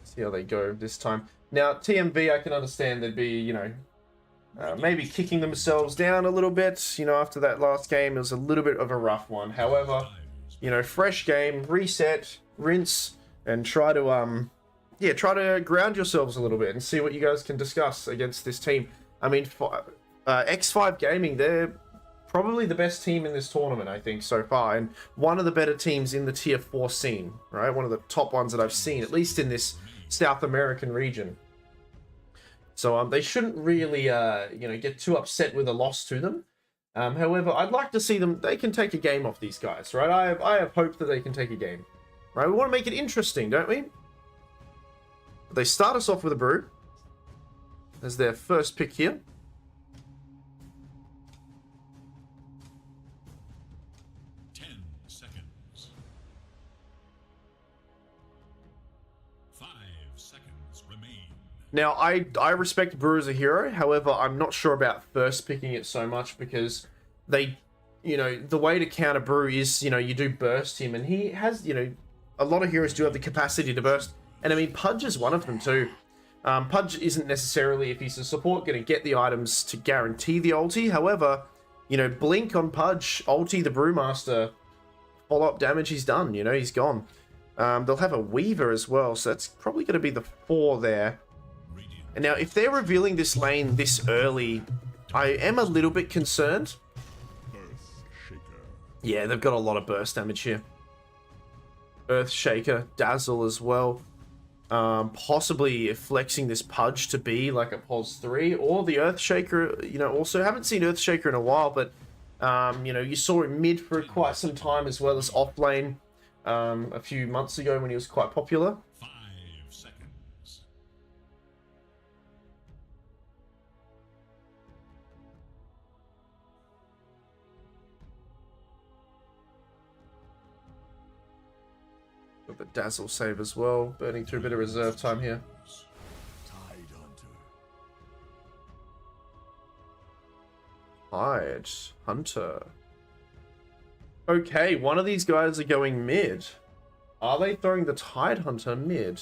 See how they go this time. Now, TMV, I can understand they'd be, you know, maybe kicking themselves down a little bit. You know, after that last game, it was a little bit of a rough one. However, you know, fresh game, reset, rinse, and try to ground yourselves a little bit and see what you guys can discuss against this team. I mean, X5 Gaming, they're probably the best team in this tournament, I think, so far, and one of the better teams in the Tier 4 scene, right? One of the top ones that I've seen, at least in this South American region. So they shouldn't really, you know, get too upset with a loss to them. However, I'd like to see them. They can take a game off these guys, right? I have hope that they can take a game, right? We want to make it interesting, don't we? But they start us off with a brew as their first pick here. Now, I respect Brew as a hero. However, I'm not sure about first picking it so much because they, you know, the way to counter Brew is, you know, you do burst him, and he has, you know, a lot of heroes do have the capacity to burst. And I mean, Pudge is one of them too. Pudge isn't necessarily, if he's a support, going to get the items to guarantee the ulti. However, you know, blink on Pudge, ulti the Brewmaster, follow-up damage, he's done, you know, he's gone. They'll have a Weaver as well, so that's probably going to be the 4 there. And now, if they're revealing this lane this early, I am a little bit concerned. Yeah, they've got a lot of burst damage here. Earthshaker, Dazzle as well. Possibly flexing this Pudge to be like a POS 3, or the Earthshaker, you know, also haven't seen Earthshaker in a while, but, you know, you saw him mid for quite some time as well as off lane a few months ago when he was quite popular. 5 seconds. Got the Dazzle save as well, burning through a bit of reserve time here. Tide Hunter. Okay, one of these guys are going mid. Are they throwing the Tide Hunter mid?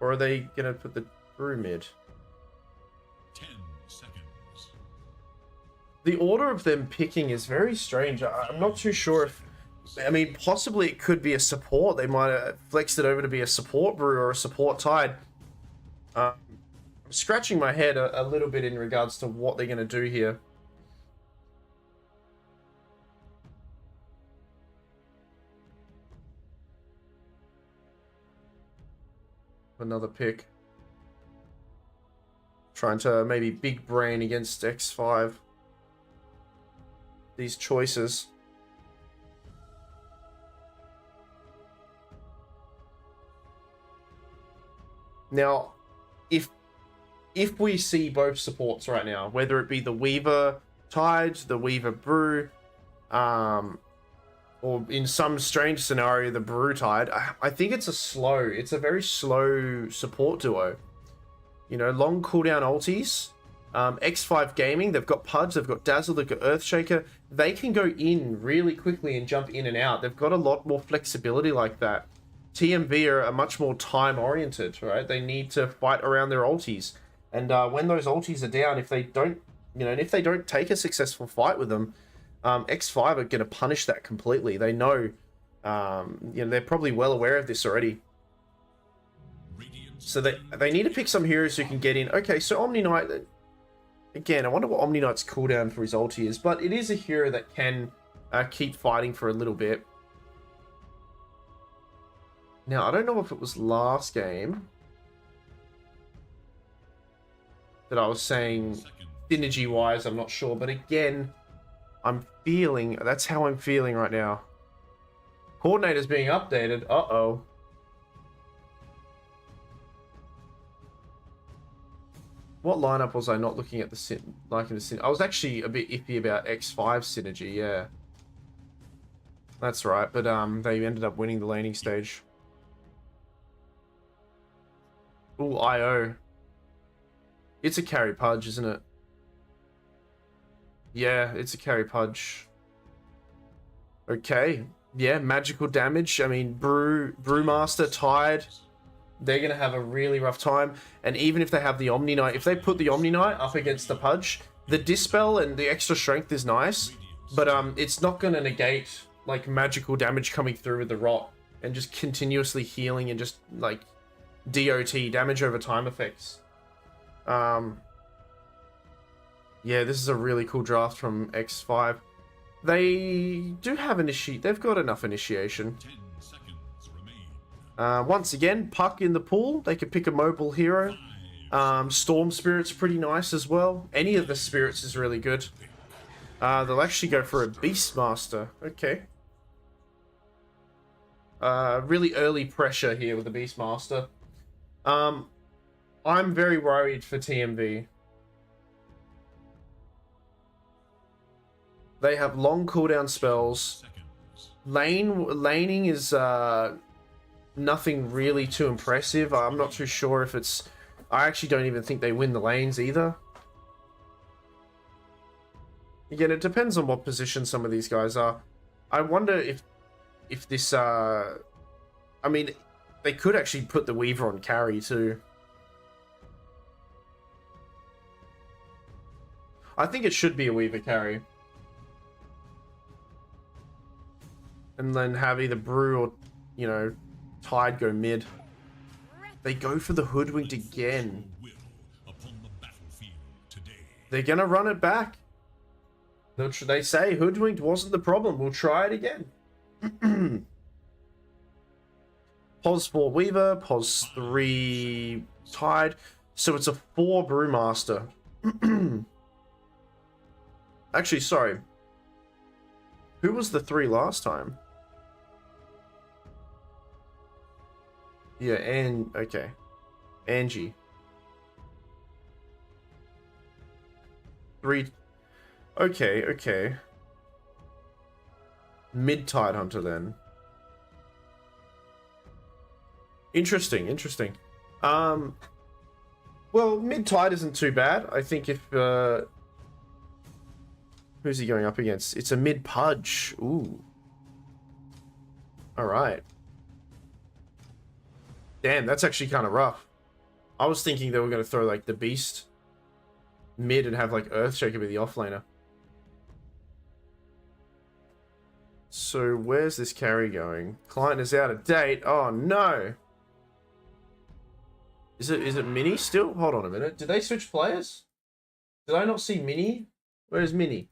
Or are they going to put the Brew mid? 10 seconds. The order of them picking is very strange. I'm not too sure if... I mean, possibly it could be a support. They might have flexed it over to be a support Brew or a support Tide. I'm scratching my head a little bit in regards to what they're going to do here. Another pick. Trying to maybe big brain against X5. These choices. Now, if we see both supports right now, whether it be the Weaver Tide, the Weaver Brew, or in some strange scenario, the Brew Tide, I think it's a very slow support duo. You know, long cooldown ultis. X5 Gaming, they've got Pudge, they've got Dazzle, they've got Earthshaker. They can go in really quickly and jump in and out. They've got a lot more flexibility like that. TMV are much more time-oriented, right? They need to fight around their ultis. And when those ultis are down, if they don't, you know, and if they don't take a successful fight with them, X5 are going to punish that completely. They know, you know, they're probably well aware of this already. So they need to pick some heroes who can get in. Okay, so Omni Knight, again, I wonder what Omni Knight's cooldown for his ulti is, but it is a hero that can keep fighting for a little bit. Now, I don't know if it was last game that I was saying synergy-wise, I'm not sure, but again, I'm feeling, that's how I'm feeling right now. Coordinator's being updated. Uh-oh. What lineup was I not looking at the I was actually a bit iffy about X5 synergy, yeah. That's right, but they ended up winning the laning stage. Ooh, IO. It's a carry Pudge, isn't it? Yeah, it's a carry Pudge. Okay. Yeah, magical damage. I mean, Brewmaster, Tide, they're going to have a really rough time. And even if they have the Omni Knight, if they put the Omni Knight up against the Pudge, the Dispel and the extra strength is nice, but it's not going to negate, like, magical damage coming through with the Rot and just continuously healing and just, like, DOT, damage over time effects. Yeah, this is a really cool draft from X5. They do have they've got enough initiation. 10 seconds remain. Once again, Puck in the pool. They could pick a mobile hero. Storm Spirit's pretty nice as well. Any of the spirits is really good. They'll actually go for a Beastmaster. Okay. Really early pressure here with the Beastmaster. I'm very worried for TMV. They have long cooldown spells. Laning is nothing really too impressive. I'm not too sure if it's... I actually don't even think they win the lanes either. Again, it depends on what position some of these guys are. I wonder if this... I mean, they could actually put the Weaver on carry too. I think it should be a Weaver carry. And then have either Brew or, you know, Tide go mid. They go for the Hoodwinked again. They're gonna run it back. They say hoodwinked wasn't the problem. We'll try it again. Pos 4 Weaver, Pos 3 Tide. So it's a 4 Brewmaster. Actually, sorry. Who was the 3 last time? Yeah, and okay. Angie. 3. Okay, okay. Mid-Tide Hunter then. Interesting, interesting. Well, mid-tide isn't too bad. I think if who's he going up against? It's a mid-pudge. Ooh. Alright. Damn, that's actually kind of rough. I was thinking they were going to throw like the beast mid and have like Earthshaker be the offlaner. So where's this carry going? Client is out of date. Oh no. Is it Mini still? Hold on a minute. Did they switch players? Did I not see Mini? Where's Mini?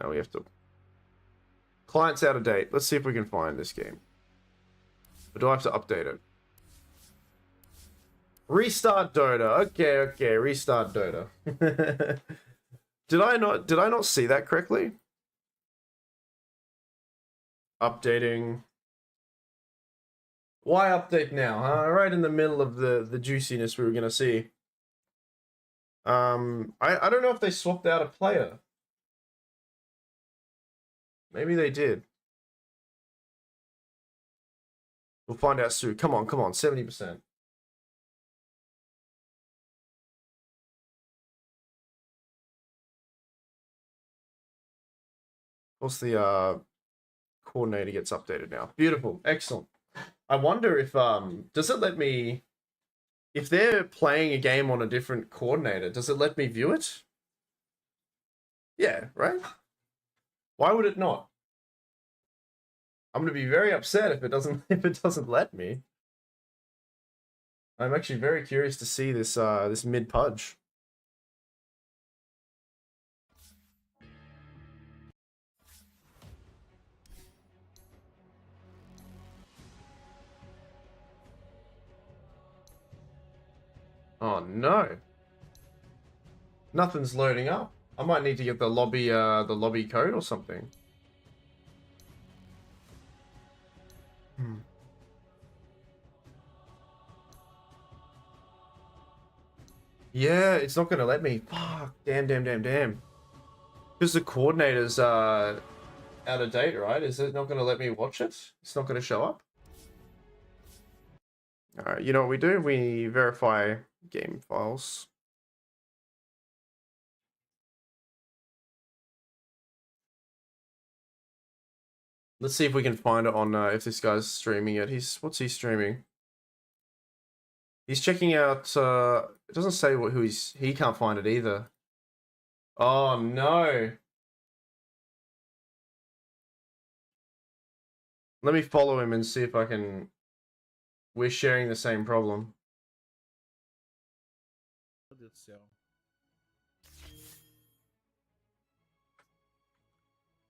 Oh, we have to... Client's out of date. Let's see if we can find this game. Or do I have to update it? Restart Dota. Okay, okay. Restart Dota. Did I not see that correctly? Updating... Why update now, huh? Right in the middle of the juiciness we were gonna see. I don't know if they swapped out a player. Maybe they did. We'll find out soon. Come on, 70%. What's the coordinator gets updated now? Beautiful, excellent. I wonder if does it let me, if they're playing a game on a different coordinator, does it let me view it? Yeah, right? Why would it not? I'm gonna be very upset if it doesn't let me. I'm actually very curious to see this this mid pudge. Oh no. Nothing's loading up. I might need to get the lobby code or something. Yeah, it's not gonna let me. Fuck. Damn. Because the coordinator's out of date, right? Is it not gonna let me watch it? It's not gonna show up? Alright, you know what we do? We verify game files. Let's see if we can find it on if this guy's streaming it. What's he streaming? He's checking out it doesn't say who he can't find it either. Oh no. Let me follow him and see if I can. We're sharing the same problem. Meu Deus do céu.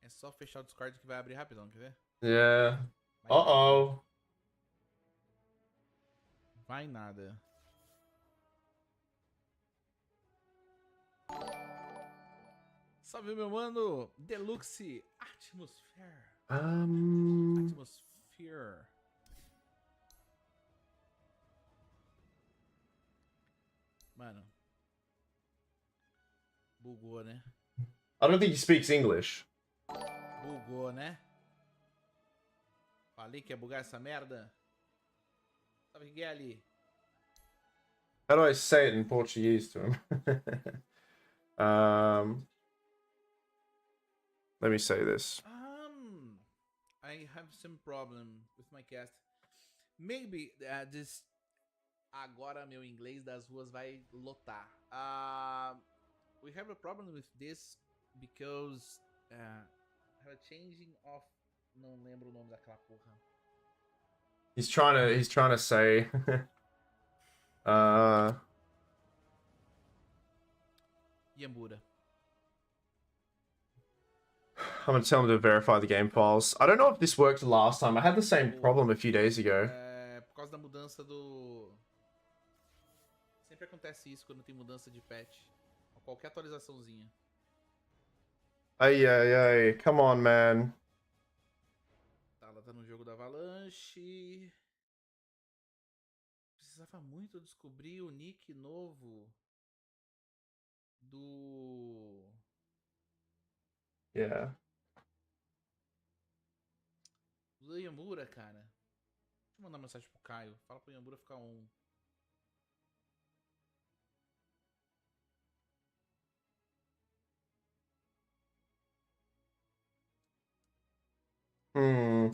É só fechar o Discord que vai abrir rapidão, quer ver? Yeah. Uh-oh. Vai nada. Salve, meu mano! Deluxe Atmosphere. Atmosphere. Mano. Bugou, né? I don't think he speaks English. Bugou, né? Falei que ia bugar essa merda. Sabe o que é ali? How do I say it in Portuguese to him? Let me say this. I have some problem with my cast. Maybe this. Agora meu inglês das ruas vai lotar. We have a problem with this because have a changing of. Não lembro o nome daquela porra. He's trying to say Yambura. gonna tell him to verify the game files. I don't know if this worked last time. I had the same problem a few days ago. É, por causa da mudança do... Sempre acontece isso quando tem mudança de patch. Ou qualquer atualizaçãozinha. Ai, ai, ai. Come on, man. Tá, ela tá no jogo da Avalanche. Precisava muito descobrir o nick novo do... Yeah. Do Yamura, cara. Deixa eu mandar mensagem pro Caio. Fala pro Yamura ficar on. Hmm.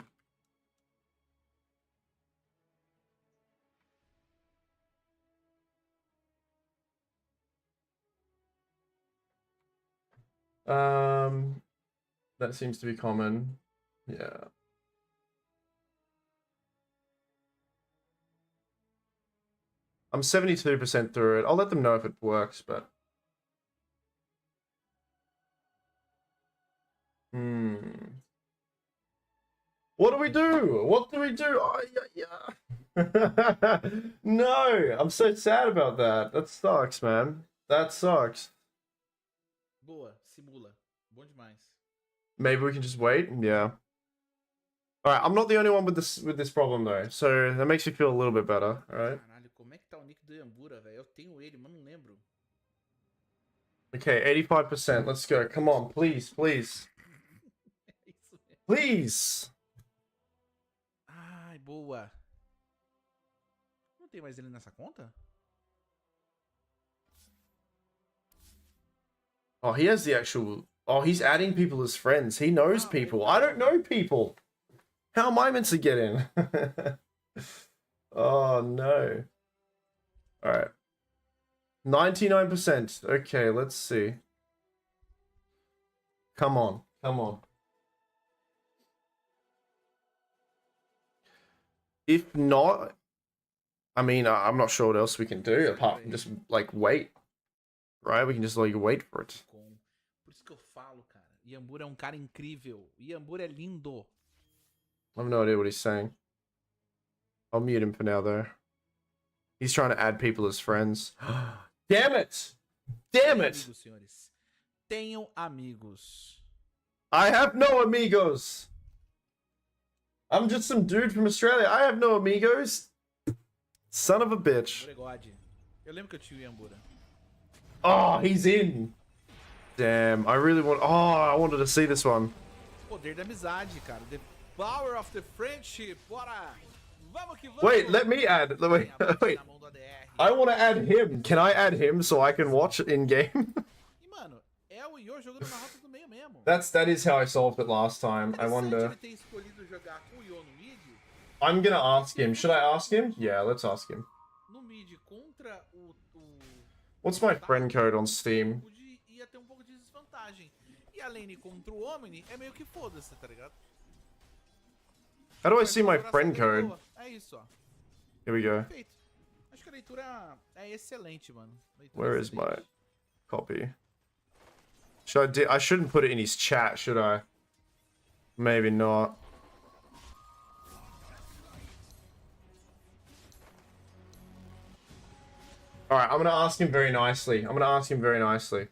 That seems to be common. Yeah. I'm 72% through it. I'll let them know if it works, but... What do we do? What do we do? Oh, yeah. No, I'm so sad about that. That sucks, man. That sucks. Boa, simula. Bom demais. Maybe we can just wait? Yeah. Alright, I'm not the only one with this problem though, so that makes me feel a little bit better, alright? Caralho, como é que tá o nick do Yambura, velho? Eu tenho ele, mas não lembro. Okay, 85%. Let's go. Come on, please, please. É isso mesmo. Please! Ai, boa. Não tem mais ele nessa conta? Oh, he has the actual... Oh, he's adding people as friends. He knows people. I don't know people. How am I meant to get in? Oh, no. Alright. 99%. Okay, let's see. Come on. Come on. If not... I mean, I'm not sure what else we can do apart from just, like, wait. Right? We can just, like, wait for it. Por isso que eu falo, cara. Yambura é cara incrível. Yambura é lindo. I have no idea what he's saying. I'll mute him for now, though. He's trying to add people as friends. Damn it! Damn it! Amigos, senhores. Tenham amigos. I have no amigos! I'm just some dude from Australia. I have no amigos. Son of a bitch. Eu lembro que eu tinha o Yambura. Oh, he's in. Damn, I really want... Oh, I wanted to see this one. Poder da amizade, cara. The power of the friendship. Bora! Vamos que vamos! Wait, let me add... Wait, wait. I want to add him. Can I add him so I can watch in-game? E, mano, é o Yor jogando na rota do meio mesmo. That is how I solved it last time. I wonder... Ele ter escolhido jogar com o Yor no mid. I'm gonna ask him. Should I ask him? Yeah, let's ask him. No mid contra o What's my friend code on Steam? Ia ter pouco de desvantagem. E a lane contra o Omni é meio que foda-se, tá ligado? How do I see my friend code? É isso, ó. Here we go. Perfeito. Acho que a leitura é excelente, mano. Where is my copy? I shouldn't put it in his chat, should I? Maybe not. Alright, I'm gonna ask him very nicely. I'm gonna ask him very nicely.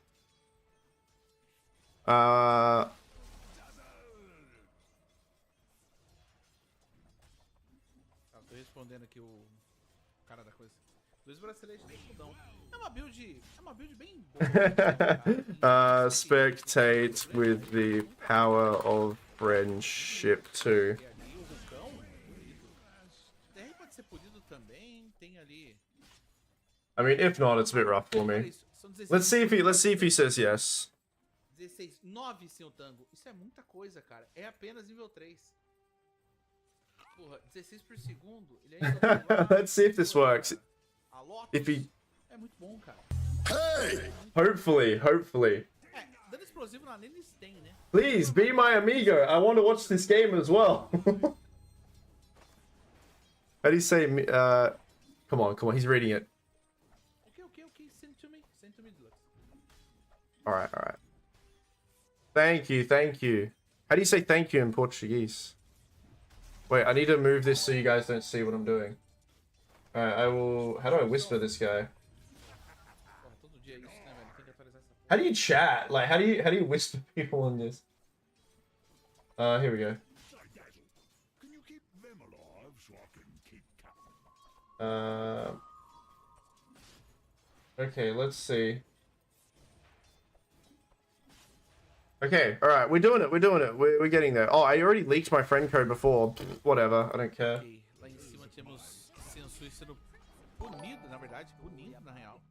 Tô respondendo aqui o cara da coisa. Dois braceletes bem fudão. É uma build bem boa. Spectate with the power of friendship too. E ali o vulcão, daí pode ser polido também, tem ali. I mean, if not, it's a bit rough for me. Let's see if he says yes. 16, 9 sem o tango. Isso é muita coisa, cara. É apenas nível 3. Porra, 16 por segundo. Ele ainda Let's see if this works. A Lotus If he... é muito bom, cara. Hopefully. É, dano explosivo na lane eles têm, né? Please, be my amigo. I want to watch this game as well. How do you say... come on. He's reading it. Okay. Send to me, Deluxe. Alright. Thank you. How do you say thank you in Portuguese? Wait, I need to move this so you guys don't see what I'm doing. Alright, I will... How do I whisper this guy? Porra, todo dia é isso, né, velho? Tem que atualizar essa porra. How do you chat? Like, how do you whisper people in this? Here we go. Can you keep them alive so I can keep count? Okay, let's see. Okay, alright, we're doing it, we're getting there. Oh, I already leaked my friend code before. Whatever, I don't care. Ok, lá em cima temos Sensui sendo punido, na verdade, punido na real.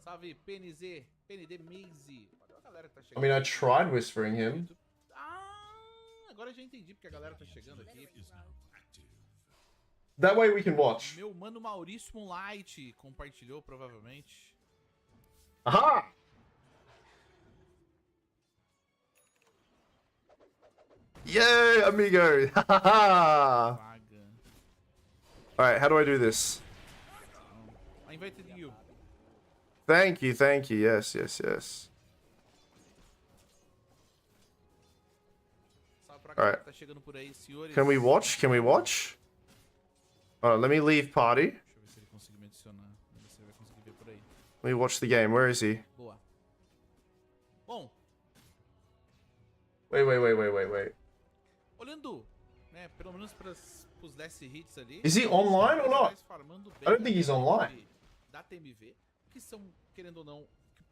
Salve, PNZ, PND Maze. Olha a galera que tá I chegando. mean, I tried whispering him. Ah, agora eu já entendi porque a galera tá chegando aqui. That way we can watch. Meu mano Maurício Moonlight compartilhou, provavelmente. Aha! Yeah, amigo! Haha! Vaga. Alright, how do I do this? I invited you. Thank you, yes, yes, yes. Salve pra galera Alright. que tá chegando por aí, senhores. Can we watch? Can we watch? Alright, let me leave party. Deixa eu ver se ele conseguir me adicionar. Vamos ver se ele vai conseguir ver por aí. Let me watch the game. Where is he? Boa. Bom, Wait. olhando, né, pelo menos pros last hits ali. Is he online or not? Farmando bem I don't think he's online. da TMV, que são, querendo ou não,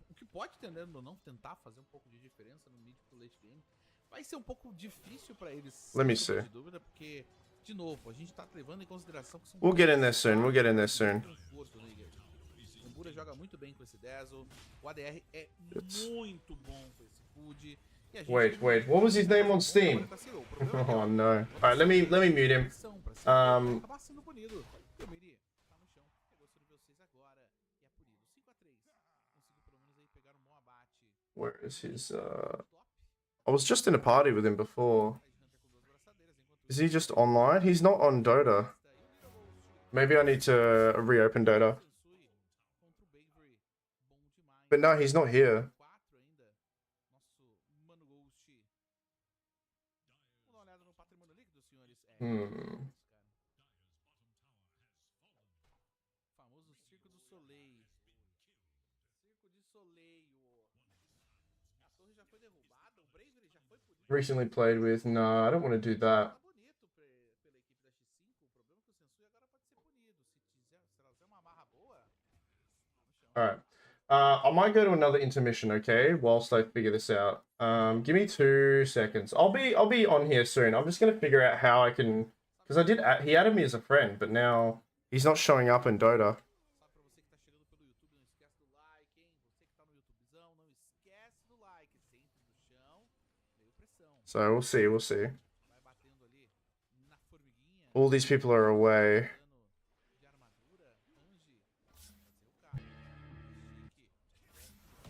o que pode, querendo ou não, tentar fazer um pouco de diferença no mid pro late game. Vai ser um pouco difícil pra eles. Let me sem sombra see. de dúvida, porque, de novo, a gente tá levando em consideração que são... We'll get in there soon, we'll get in there soon. Conforto, né, Igor? O Bura joga muito bem com esse Dazzle, o ADR é muito bom com esse Food. Wait, what was his name on Steam? Oh no. Alright, let me mute him. Acabar sendo punido. O Miri tá no chão, pegou seu nível 6 agora e é punido. 5-3. Conseguiu pelo menos aí pegar um bom abate. Where is his I was just in a party with him before. Is he just online? He's not on Dota. Maybe I need to reopen Dota. But no, he's not here. Famoso Circo do Soleil. Circo de Soleil. A torre já foi derrubada, o Bravery já foi punido. Recently played with. No, I don't want to do that. Tá bonito pela equipe da X5. O problema é que o Sensui agora pode ser punido. Se ela fizer uma marra boa. Alright. I might go to another intermission, okay? Whilst I figure this out. Give me 2 seconds. I'll be on here soon. I'm just gonna figure out how I can, because he added me as a friend, but now he's not showing up in Dota. Só pra você que tá chegando pelo YouTube, não esquece do like, hein? Você que tá no YouTubezão, não esquece do like. Sempre no chão, meio pressão. So we'll see. Vai batendo ali na formiguinha. All these people are away. De armadura, Anji. Pode ser o cara. Chique.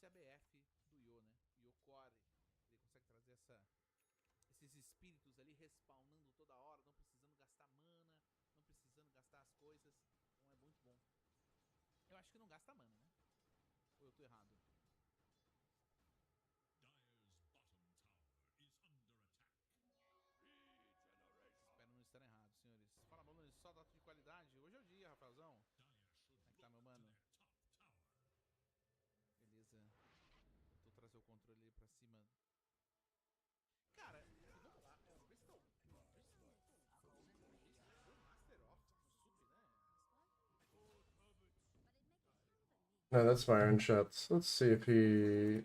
ABF do Yo, né? Yo Core. Ele consegue trazer esses espíritos ali respawnando toda hora, não precisando gastar mana, não precisando gastar as coisas. Então é muito bom. Eu acho que não gasta mana, né? Ou eu tô errado? Espero não estar errado, senhores. Fala, mano, só data de qualidade. Hoje é o dia, Rafaelzão. Como é que tá, meu mano? Beleza. Vou trazer o controle ali pra cima. Cara, vamos lá. Bristol. Master of Sup, né? No, that's my own shots. Let's see if he...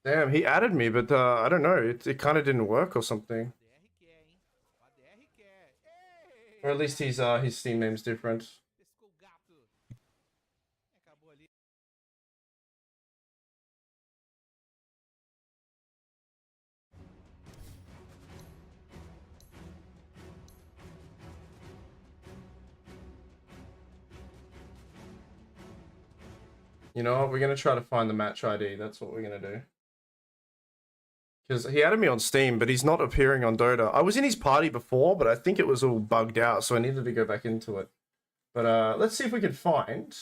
Damn, he added me, but I don't know. It kind of didn't work or something. Or at least his Steam name's different. You know what? We're going to try to find the match ID. That's what we're going to do. Because he added me on Steam, but he's not appearing on Dota. I was in his party before, but I think it was all bugged out, so I needed to go back into it. But let's see if we can find...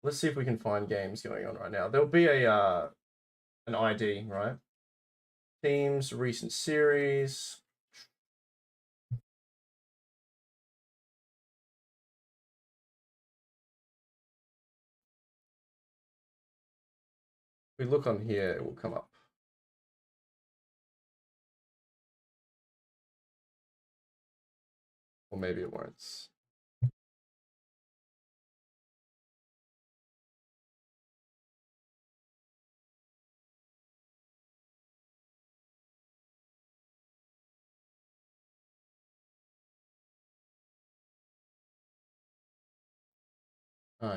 let's see if we can find games going on right now. There'll be a an ID, right? Themes, recent series... If we look on here, it will come up. Or maybe it won't.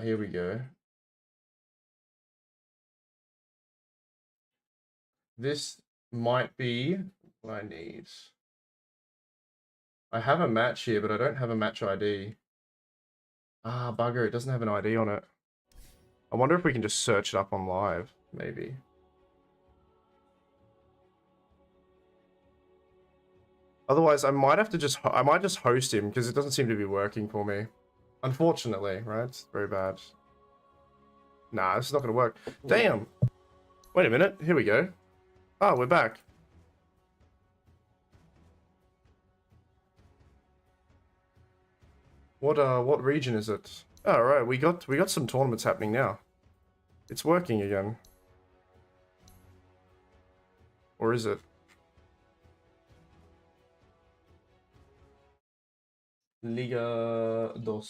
Here we go. This might be what I need. I have a match here, but I don't have a match ID. Ah, bugger, it doesn't have an ID on it. I wonder if we can just search it up on live, maybe. Otherwise, I might just host him because it doesn't seem to be working for me. Unfortunately, right? It's very bad. Nah, this is not gonna work. Damn! Wait a minute, here we go. Oh, we're back. What region is it? Oh, right, we got some tournaments happening now. It's working again. Or is it? Liga 2.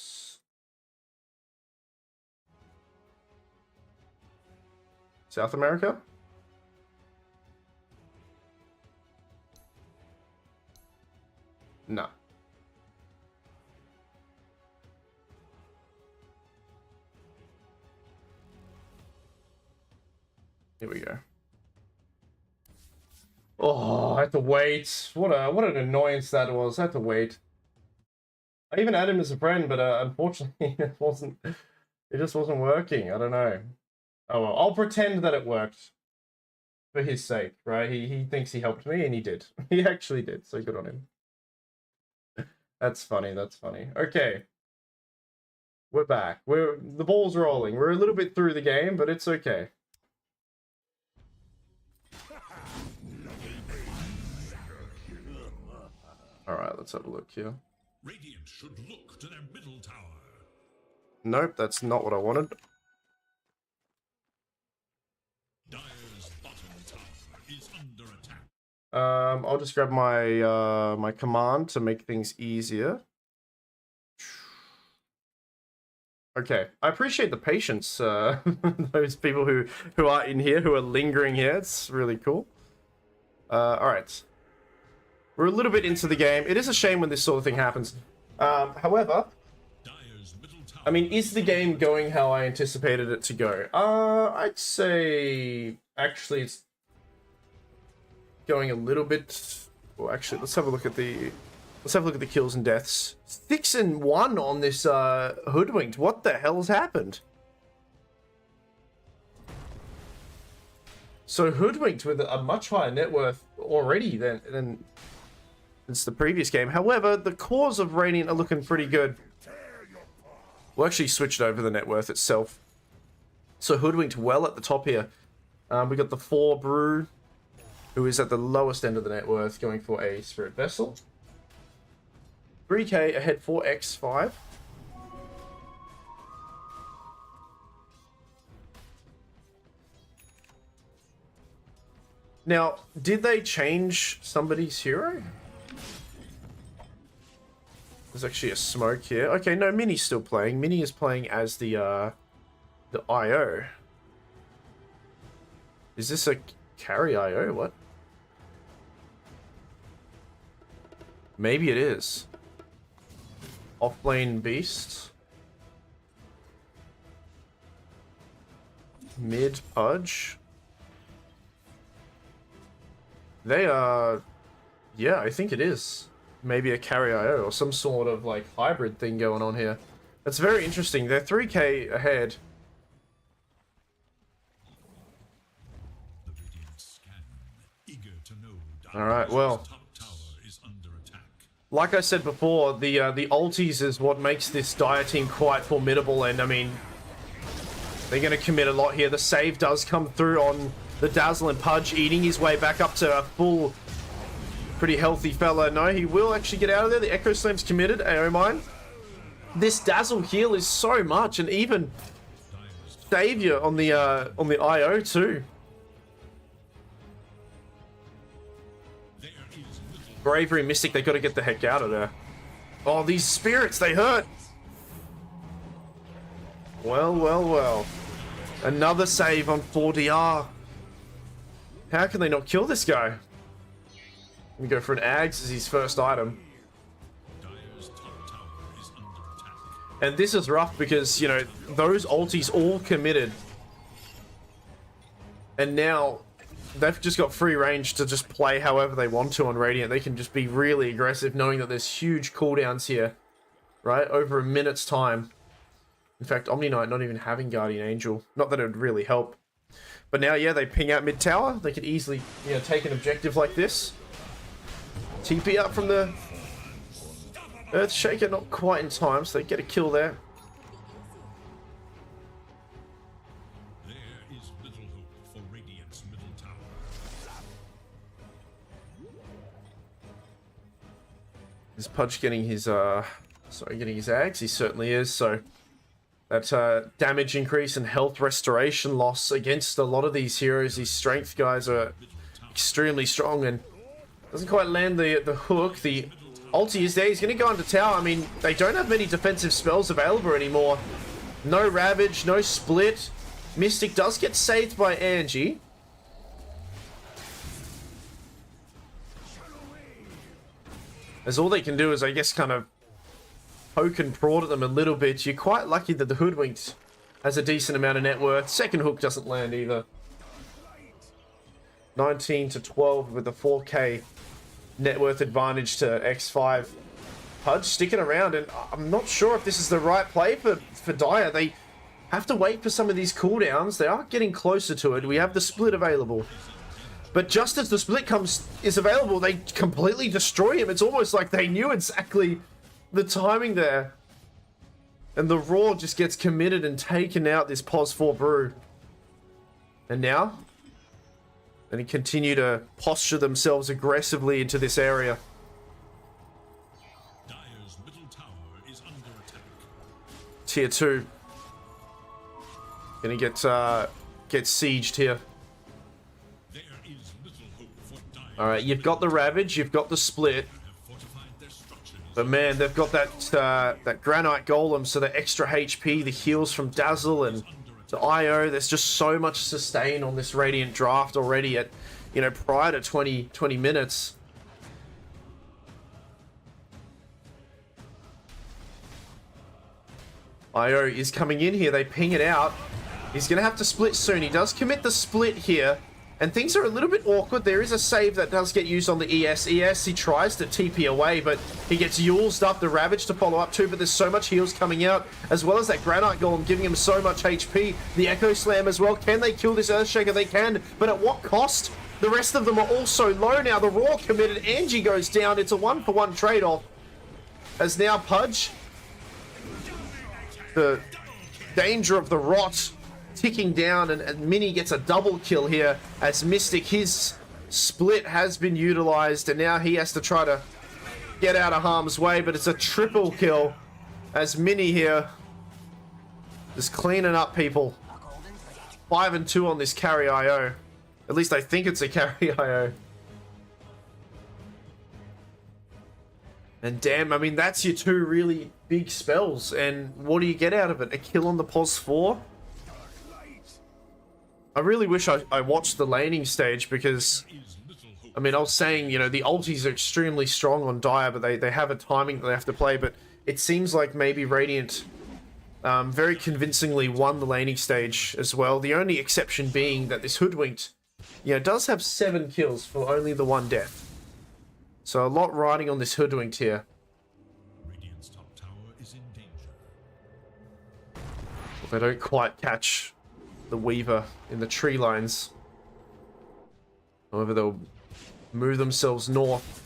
South America? No. Here we go. Oh, I had to wait. What an annoyance that was. I had to wait. I even added him as a friend, but unfortunately it just wasn't working. I don't know. Oh well, I'll pretend that it worked for his sake, right? He thinks he helped me, and he did. He actually did, so good on him. That's funny, that's funny. Okay. We're back. The ball's rolling. We're a little bit through the game, but it's okay. Alright, let's have a look here. Radiant should look to their middle tower. Nope, that's not what I wanted. Dire's bottom tower is under attack. I'll just grab my my command to make things easier. Okay, I appreciate the patience, those people who are in here, who are lingering here. It's really cool. Alright. We're a little bit into the game. It is a shame when this sort of thing happens. However, I mean, is the game going how I anticipated it to go? I'd say actually it's going a little bit. Well, actually, let's have a look at the kills and deaths. 6-1 on this hoodwinked. What the hell's happened? So hoodwinked with a much higher net worth already than since the previous game. However, the cores of Radiant are looking pretty good. We'll actually switch it over the net worth itself. So hoodwinked well at the top here. We got the 4 Brew, who is at the lowest end of the net worth, going for a Spirit Vessel. 3k ahead for X5. Now, did they change somebody's hero? There's actually a smoke here. Okay, no, Mini's still playing. Mini is playing as the IO. Is this a carry IO? What? Maybe it is. Offlane Beast. Mid Pudge. They are... Yeah, I think it is. Maybe a carry IO or some sort of like hybrid thing going on here. That's very interesting. They're 3k ahead. The Radiant scan, eager to know Alright, well. top tower is under attack. Like I said before, the ultis is what makes this Dire team quite formidable, and I mean, they're going to commit a lot here. The save does come through on the Dazzle, and Pudge eating his way back up to a full, pretty healthy fella. No, he will actually get out of there. The Echo Slam's committed. AO mine. This Dazzle heal is so much, and even Savior on the IO too. Bravery Mystic, they got to get the heck out of there. Oh, these spirits, they hurt. Well, well, well. Another save on 4DR. How can they not kill this guy? We go for an Ags as his first item. And this is rough because, you know, those ultis all committed. And now they've just got free range to just play however they want to on Radiant. They can just be really aggressive knowing that there's huge cooldowns here. Right? Over a minute's time. In fact, Omni Knight not even having Guardian Angel. Not that it would really help. But now, yeah, they ping out mid tower. They could easily, you know, take an objective like this. TP up from the Earthshaker, not quite in time, so they get a kill there. There is little hope for Radiant's middle tower. Is Pudge getting his getting his Ags? He certainly is. So that damage increase and health restoration loss against a lot of these heroes. These strength guys are extremely strong, and doesn't quite land the hook. The ulti is there. He's going to go into tower. I mean, they don't have many defensive spells available anymore. No Ravage, no Split. Mystic does get saved by Angie. As all they can do is, I guess, kind of poke and prod at them a little bit. You're quite lucky that the Hoodwinked has a decent amount of net worth. Second hook doesn't land either. 19 to 12 with a 4k net worth advantage to X5. Pudge sticking around, and I'm not sure if this is the right play for Dire. They have to wait for some of these cooldowns. They are getting closer to it. We have the Split available. But just as the Split is available, they completely destroy him. It's almost like they knew exactly the timing there. And the Raw just gets committed and taken out this Pos 4 Brew. And now they continue to posture themselves aggressively into this area. Dire's middle tower is under attack. Tier 2. Gonna get sieged here. There is little hope for Dire. Alright, you've got the Ravage, you've got the Split. But man, they've got that Granite Golem, so the extra HP, the heals from Dazzle and the IO. There's just so much sustain on this Radiant draft already at, you know, prior to 20 minutes. IO is coming in here. They ping it out. He's going to have to split soon. He does commit the split here. And things are a little bit awkward. There is a save that does get used on the ES. ES, he tries to TP away, but he gets Yulesed up. The Ravage to follow up too, but there's so much heals coming out, as well as that Granite Golem giving him so much HP. The Echo Slam as well. Can they kill this Earthshaker? They can, but at what cost? The rest of them are also low now. The Raw committed. Angie goes down. It's a 1-for-1 trade-off. As now Pudge, the danger of the Rot ticking down, and Mini gets a double kill here as Mystic, his split has been utilized, and now he has to try to get out of harm's way, but it's a triple kill as Mini here just cleaning up people. 5 and 2 on this carry IO. At least I think it's a carry IO. And damn, I mean, that's your two really big spells, and what do you get out of it? A kill on the Pos 4? I really wish I watched the laning stage, because, I mean, I was saying, you know, the ultis are extremely strong on Dire, but they have a timing that they have to play, but it seems like maybe Radiant very convincingly won the laning stage as well. The only exception being that this Hoodwinked, you know, does have 7 kills for only the 1 death. So a lot riding on this Hoodwinked here. Radiant's top tower is in danger. They don't quite catch the Weaver in the tree lines. However, they'll move themselves north.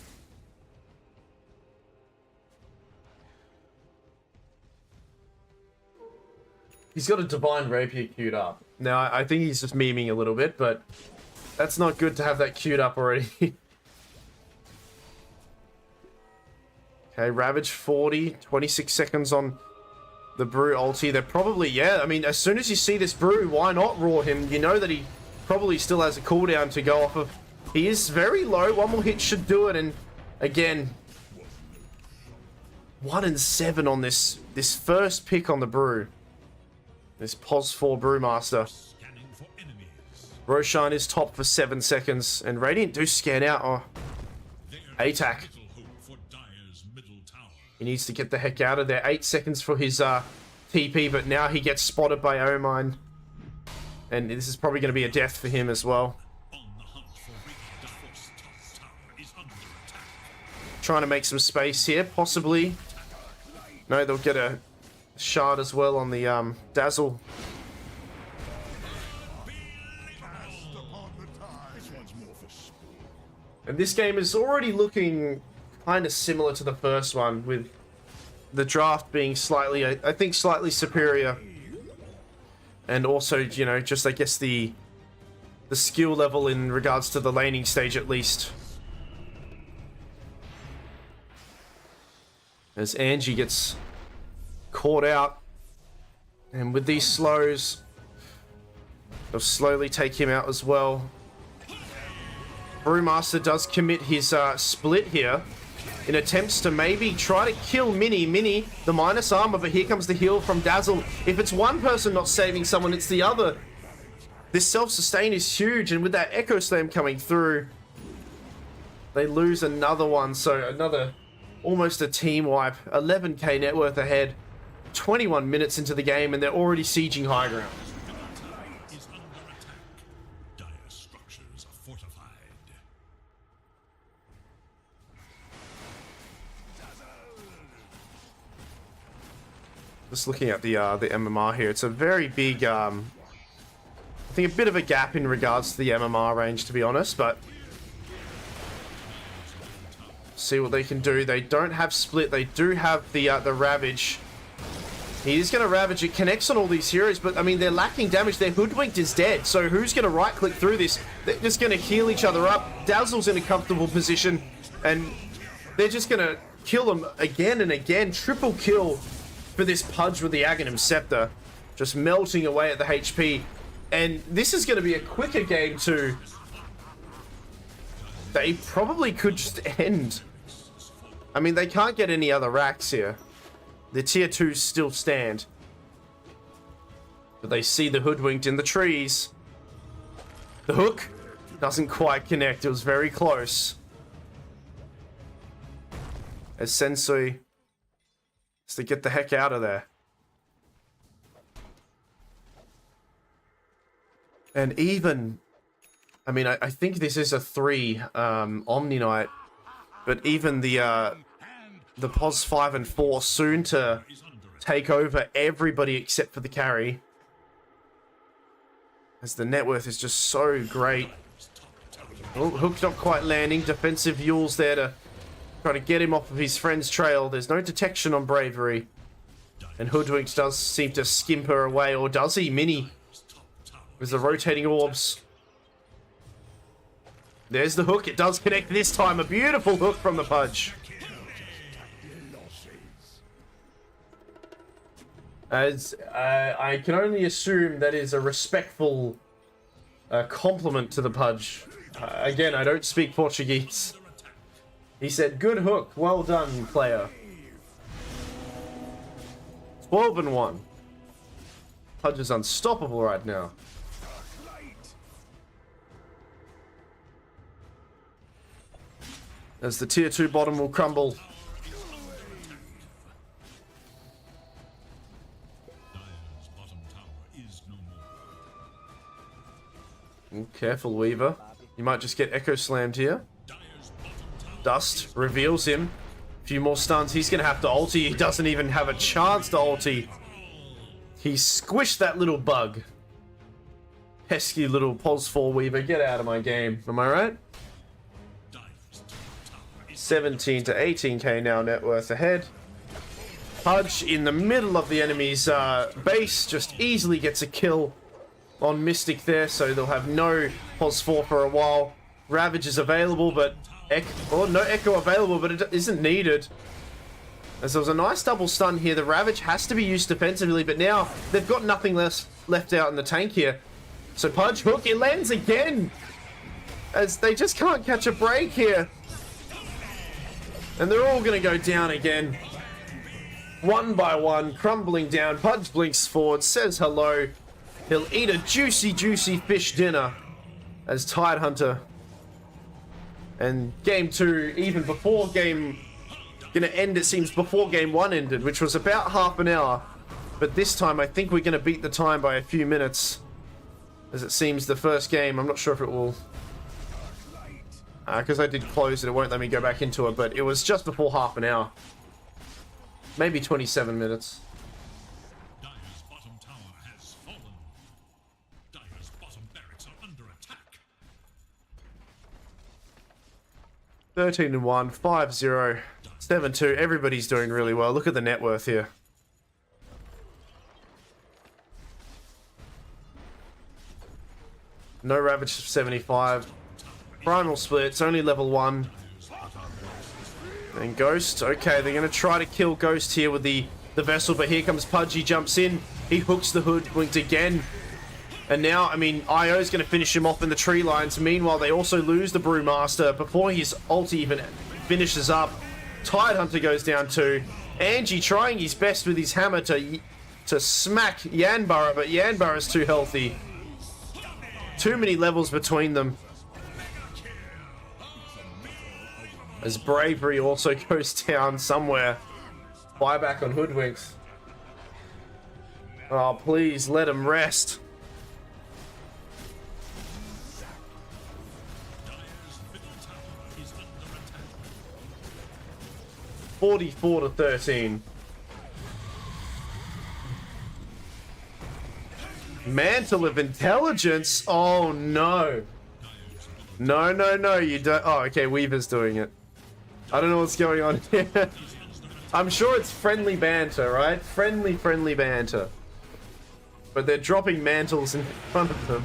He's got a Divine Rapier queued up. Now, I think he's just memeing a little bit, but that's not good to have that queued up already. Okay, Ravage 40, 26 seconds on the Brew ulti. They're probably, yeah, I mean, as soon as you see this Brew, why not roar him? You know that he probably still has a cooldown to go off of. He is very low. One more hit should do it. And again, 1 and 7 on this first pick on the Brew. This POS 4 Brewmaster. Roshan is top for 7 seconds. And Radiant do scan out. Oh, ATAC. He needs to get the heck out of there. 8 seconds for his TP, but now he gets spotted by Omine. And this is probably going to be a death for him as well. Trying to make some space here, possibly. No, they'll get a shard as well on the Dazzle. And this game is already looking kind of similar to the first one, with the draft being slightly, I think, slightly superior. And also, you know, just, I guess, the skill level in regards to the laning stage, at least. As Angie gets caught out. And with these slows, they'll slowly take him out as well. Brewmaster does commit his split here in attempts to maybe try to kill Mini. Mini, the minus armor, but here comes the heal from Dazzle. If it's one person not saving someone, it's the other. This self-sustain is huge, and with that Echo Slam coming through, they lose another one. So another, almost a team wipe. 11k net worth ahead. 21 minutes into the game, and they're already sieging high ground. Just looking at the MMR here, it's a very big, I think a bit of a gap in regards to the MMR range, to be honest, but see what they can do. They don't have split. They do have the Ravage. He is going to Ravage. It connects on all these heroes, but I mean, they're lacking damage. Their Hoodwinked is dead, so who's going to right-click through this? They're just going to heal each other up. Dazzle's in a comfortable position, and they're just going to kill them again and again. Triple kill for this Pudge with the Aghanim Scepter, just melting away at the HP. And this is going to be a quicker game too. They probably could just end. I mean, they can't get any other racks here. The tier 2s still stand. But they see the Hoodwinked in the trees. The hook doesn't quite connect. It was very close. As Sensui has to get the heck out of there. And even, I mean, I think this is a 3 Omni Knight, but even the POS 5 and 4 soon to take over everybody except for the carry. As the net worth is just so great. Oh, hook not quite landing. Defensive Yules there to try to get him off of his friend's trail. There's no detection on Bravery. And Hoodwinked does seem to skimp her away, or does he? Mini with the rotating orbs. There's the hook. It does connect this time. A beautiful hook from the Pudge. As I can only assume that is a respectful compliment to the Pudge. Again, I don't speak Portuguese. He said, "Good hook. Well done, player." 12 and 1. Pudge is unstoppable right now. As the tier 2 bottom will crumble. Ooh, careful, Weaver. You might just get Echo Slammed here. Dust reveals him. A few more stuns. He's going to have to ulti. He doesn't even have a chance to ulti. He squished that little bug. Pesky little Pos 4 Weaver, get out of my game. Am I right? 17 to 18k now net worth ahead. Pudge in the middle of the enemy's base just easily gets a kill on Mystic there, so they'll have no Pos 4 for a while. Ravage is available, but no Echo available, but it isn't needed. As there was a nice double stun here, the Ravage has to be used defensively, but now they've got nothing left out in the tank here. So Pudge hook, it lands again! As they just can't catch a break here. And they're all gonna go down again. One by one, crumbling down. Pudge blinks forward, says hello. He'll eat a juicy, juicy fish dinner as Tidehunter. And game 2, even before game... gonna end, it seems, before game 1 ended, which was about half an hour. But this time, I think we're gonna beat the time by a few minutes. As it seems the first game, I'm not sure if it will... because I did close it, it won't let me go back into it, but it was just before half an hour. Maybe 27 minutes. Dire's bottom tower has fallen. Dire's bottom barracks are under attack. 13-1, 5-0, 7-2. Everybody's doing really well. Look at the net worth here. No Ravage 75. Primal Split's only level 1. And Ghost, okay, they're going to try to kill Ghost here with the vessel, but here comes Pudge, he jumps in, he hooks the hood, blinked again. And now, I mean, IO's going to finish him off in the tree lines. Meanwhile, they also lose the Brewmaster before his ulti even finishes up. Tidehunter goes down too. Angie trying his best with his hammer to smack Yanbara, but Yanbara's too healthy. Too many levels between them. As Bravery also goes down somewhere. Buyback on Hoodwinks. Oh, please let him rest. Dire's middle tower is under attack. 44 to 13. Mantle of Intelligence? Oh no. No, you don't. Oh, okay, Weaver's doing it. I don't know what's going on here. I'm sure it's friendly banter, right? Friendly banter. But they're dropping mantles in front of them.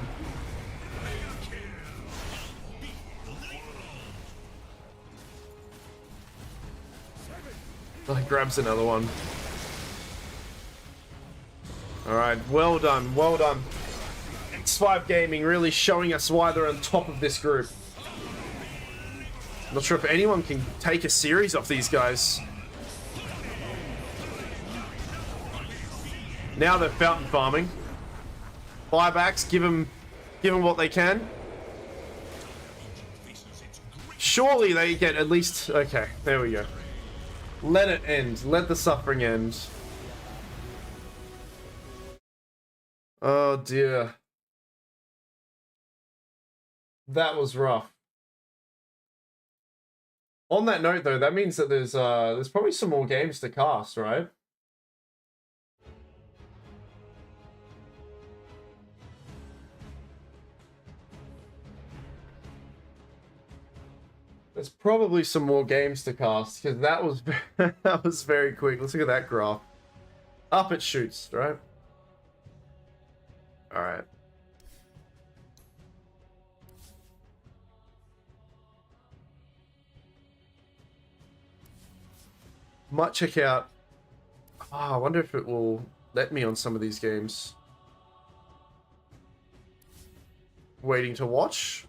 Oh, he grabs another one. Alright, well done, well done. X5 Gaming really showing us why they're on top of this group. Not sure if anyone can take a series off these guys. Now they're fountain farming. Buybacks, give them what they can. Surely they get at least... Okay, there we go. Let it end. Let the suffering end. Oh dear. That was rough. On that note, though, that means that there's probably some more games to cast, right? There's probably some more games to cast because that was that was very quick. Let's look at that graph. Up it shoots, right? All right. Might check out... I wonder if it will let me on some of these games. Waiting to watch.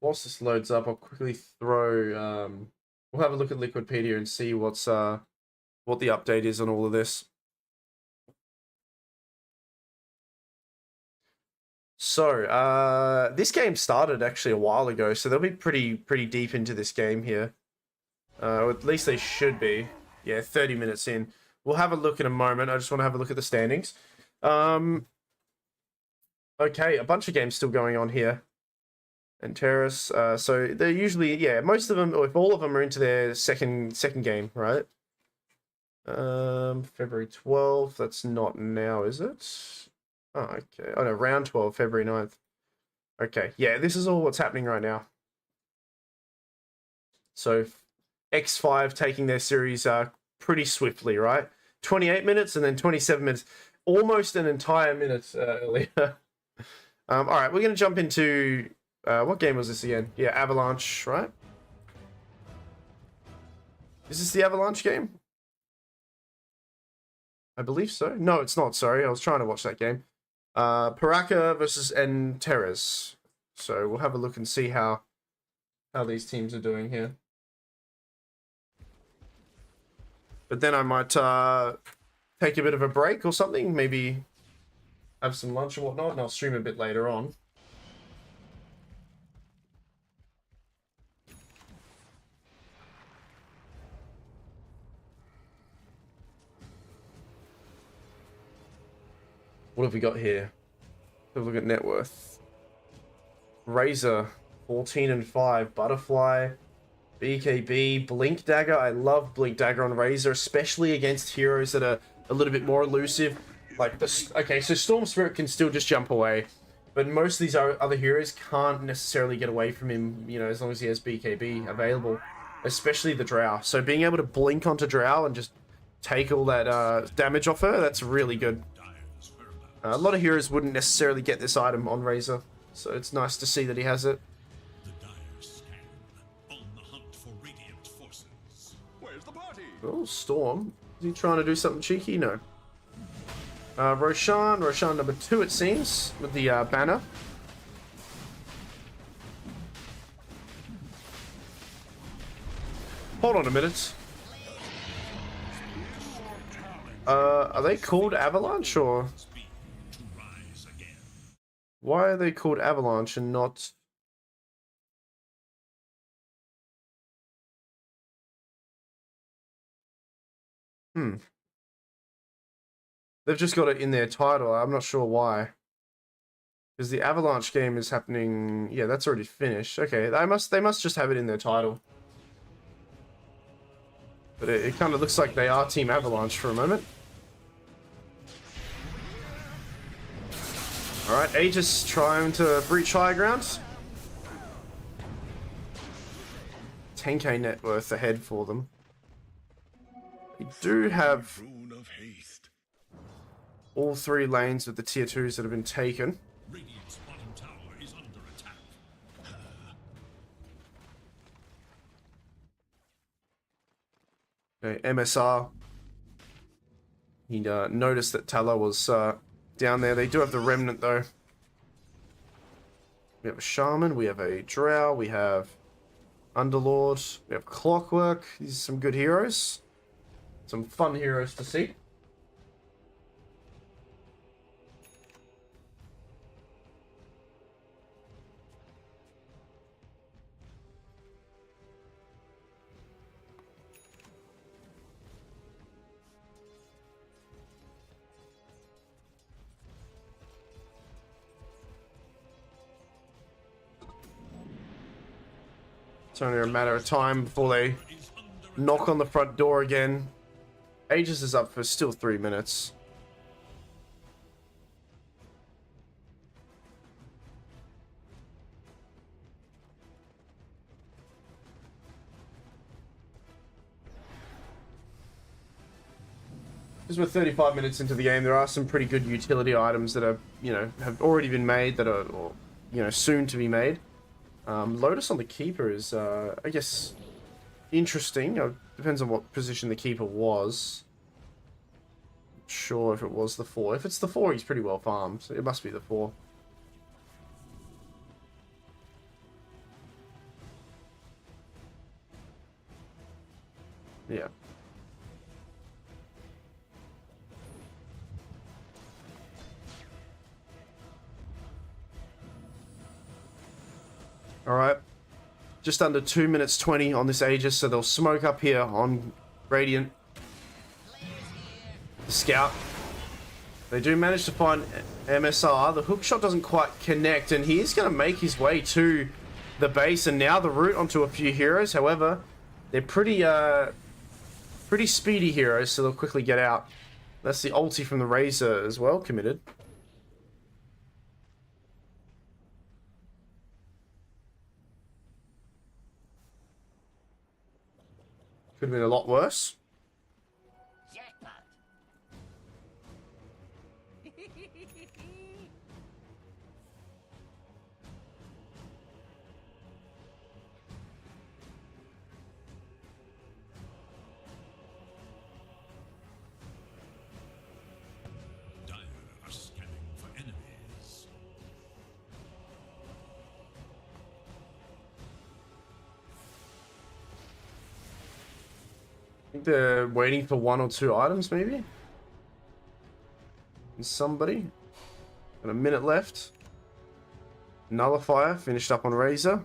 Whilst this loads up, I'll quickly throw... we'll have a look at Liquidpedia and see what the update is on all of this. So, this game started actually a while ago, so they'll be pretty deep into this game here. Or at least they should be. Yeah, 30 minutes in. We'll have a look in a moment. I just want to have a look at the standings. Okay, a bunch of games still going on here. and Terrace. So they're usually, yeah, most of them, or if all of them are into their second game, right? February 12th. That's not now, is it? Oh, okay. Oh no, round 12, February 9th. Okay, yeah, this is all what's happening right now. So X5 taking their series pretty swiftly, right? 28 minutes and then 27 minutes. Almost an entire minute earlier. All right, we're going to jump into... what game was this again? Yeah, Avalanche, right? Is this the Avalanche game? I believe so. No, it's not, sorry. I was trying to watch that game. Paraka versus Teres. So we'll have a look and see how these teams are doing here. But then I might take a bit of a break or something. Maybe have some lunch or whatnot, and I'll stream a bit later on. What have we got here? Have a look at net worth. Razor, 14 and 5. Butterfly, BKB, Blink Dagger. I love Blink Dagger on Razor, especially against heroes that are a little bit more elusive. Like this. Okay, so Storm Spirit can still just jump away, but most of these other heroes can't necessarily get away from him. You know, as long as he has BKB available, especially the Drow. So being able to blink onto Drow and just take all that damage off her, that's really good. A lot of heroes wouldn't necessarily get this item on Razor, so it's nice to see that he has it. The dire stand on the hunt for radiant forces. Where's the party? Oh, Storm. Is he trying to do something cheeky? No. Roshan number 2, it seems, with the banner. Hold on a minute. Are they called Avalanche, or... Why are they called Avalanche and not... They've just got it in their title. I'm not sure why. Because the Avalanche game is happening... Yeah, that's already finished. Okay, they must just have it in their title. But it kind of looks like they are Team Avalanche for a moment. Alright, Aegis trying to breach high ground. 10k net worth ahead for them. They do have all 3 lanes with the tier 2s that have been taken. Radiant's bottom tower is under attack. Okay, MSR. He noticed that Tala was down there. They do have the Remnant, though. We have a Shaman, we have a Drow, we have Underlord, we have Clockwork. These are some good heroes. Some fun heroes to see. It's only a matter of time before they knock on the front door again. Aegis is up for still 3 minutes. Because we're 35 minutes into the game, there are some pretty good utility items that are, you know, have already been made, that are, or, you know, soon to be made. Lotus on the Keeper is, I guess, interesting. Depends on what position the Keeper was. Not sure if it was the 4. If it's the 4, he's pretty well farmed. So it must be the 4. Yeah. Alright. Just under 2 minutes 20 on this Aegis, so they'll smoke up here on Radiant. The Scout. They do manage to find MSR. The hookshot doesn't quite connect, and he is going to make his way to the base and now the route onto a few heroes. However, they're pretty speedy heroes, so they'll quickly get out. That's the ulti from the Razor as well, committed. Could have been a lot worse. Dire are scanning for enemies. I think they're waiting for 1 or 2 items, maybe? And somebody. Got a minute left. Nullifier finished up on Razor.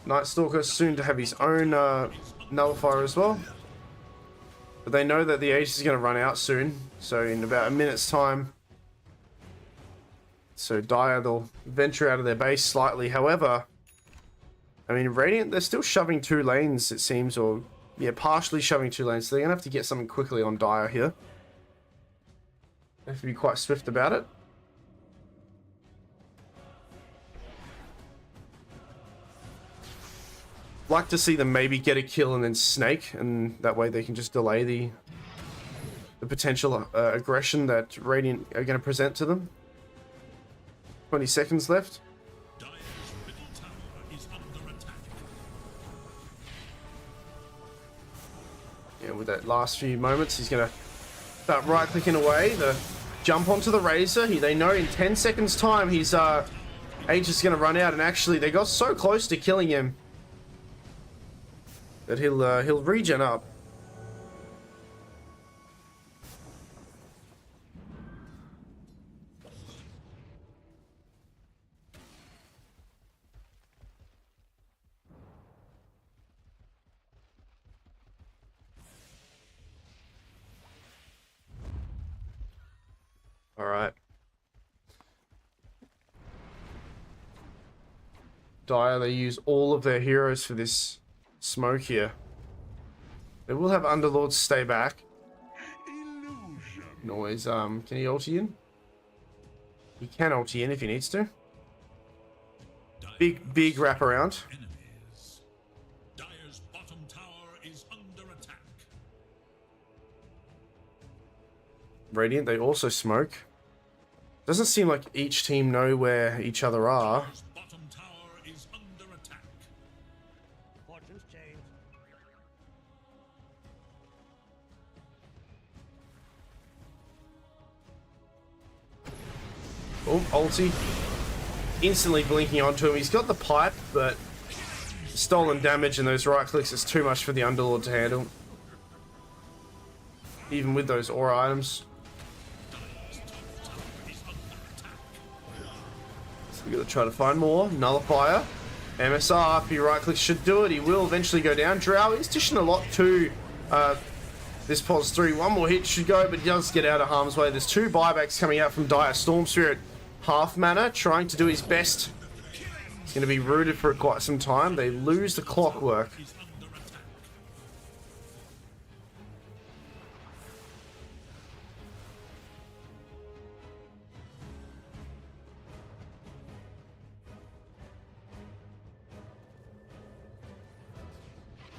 Night Stalker soon to have his own Nullifier as well. But they know that the Aegis is going to run out soon. So in about a minute's time. So Dire, they'll venture out of their base slightly. However, I mean, Radiant, they're still shoving 2 lanes, it seems. Or, yeah, partially shoving 2 lanes. So they're going to have to get something quickly on Dire here. They have to be quite swift about it. Like to see them maybe get a kill and then snake, and that way they can just delay the potential aggression that Radiant are going to present to them. 20 seconds left. Dire's middle tower is under attack. Yeah, with that last few moments, he's going to start right-clicking away. The jump onto the Razor. They know in 10 seconds' time his Aegis is going to run out, and actually they got so close to killing him that he'll regen up. All right. Dire, they use all of their heroes for this smoke here. They will have Underlords stay back. Noise, can he ulti in? He can ulti in if he needs to. Big wraparound. Enemies. Dire's bottom tower is under attack. Radiant, they also smoke. Doesn't seem like each team know where each other are. Dire's bottom tower is under attack. Fortune's changed. Oh, ulti. Instantly blinking onto him. He's got the pipe, but stolen damage and those right clicks is too much for the Underlord to handle. Even with those aura items. So we gotta try to find more. Nullifier. MSR, if he right clicks should do it. He will eventually go down. Drow is dishing a lot to this pos 3. One more hit should go, but he does get out of harm's way. There's 2 buybacks coming out from Dire. Storm Spirit, half mana, trying to do his best. He's going to be rooted for quite some time. They lose the clockwork.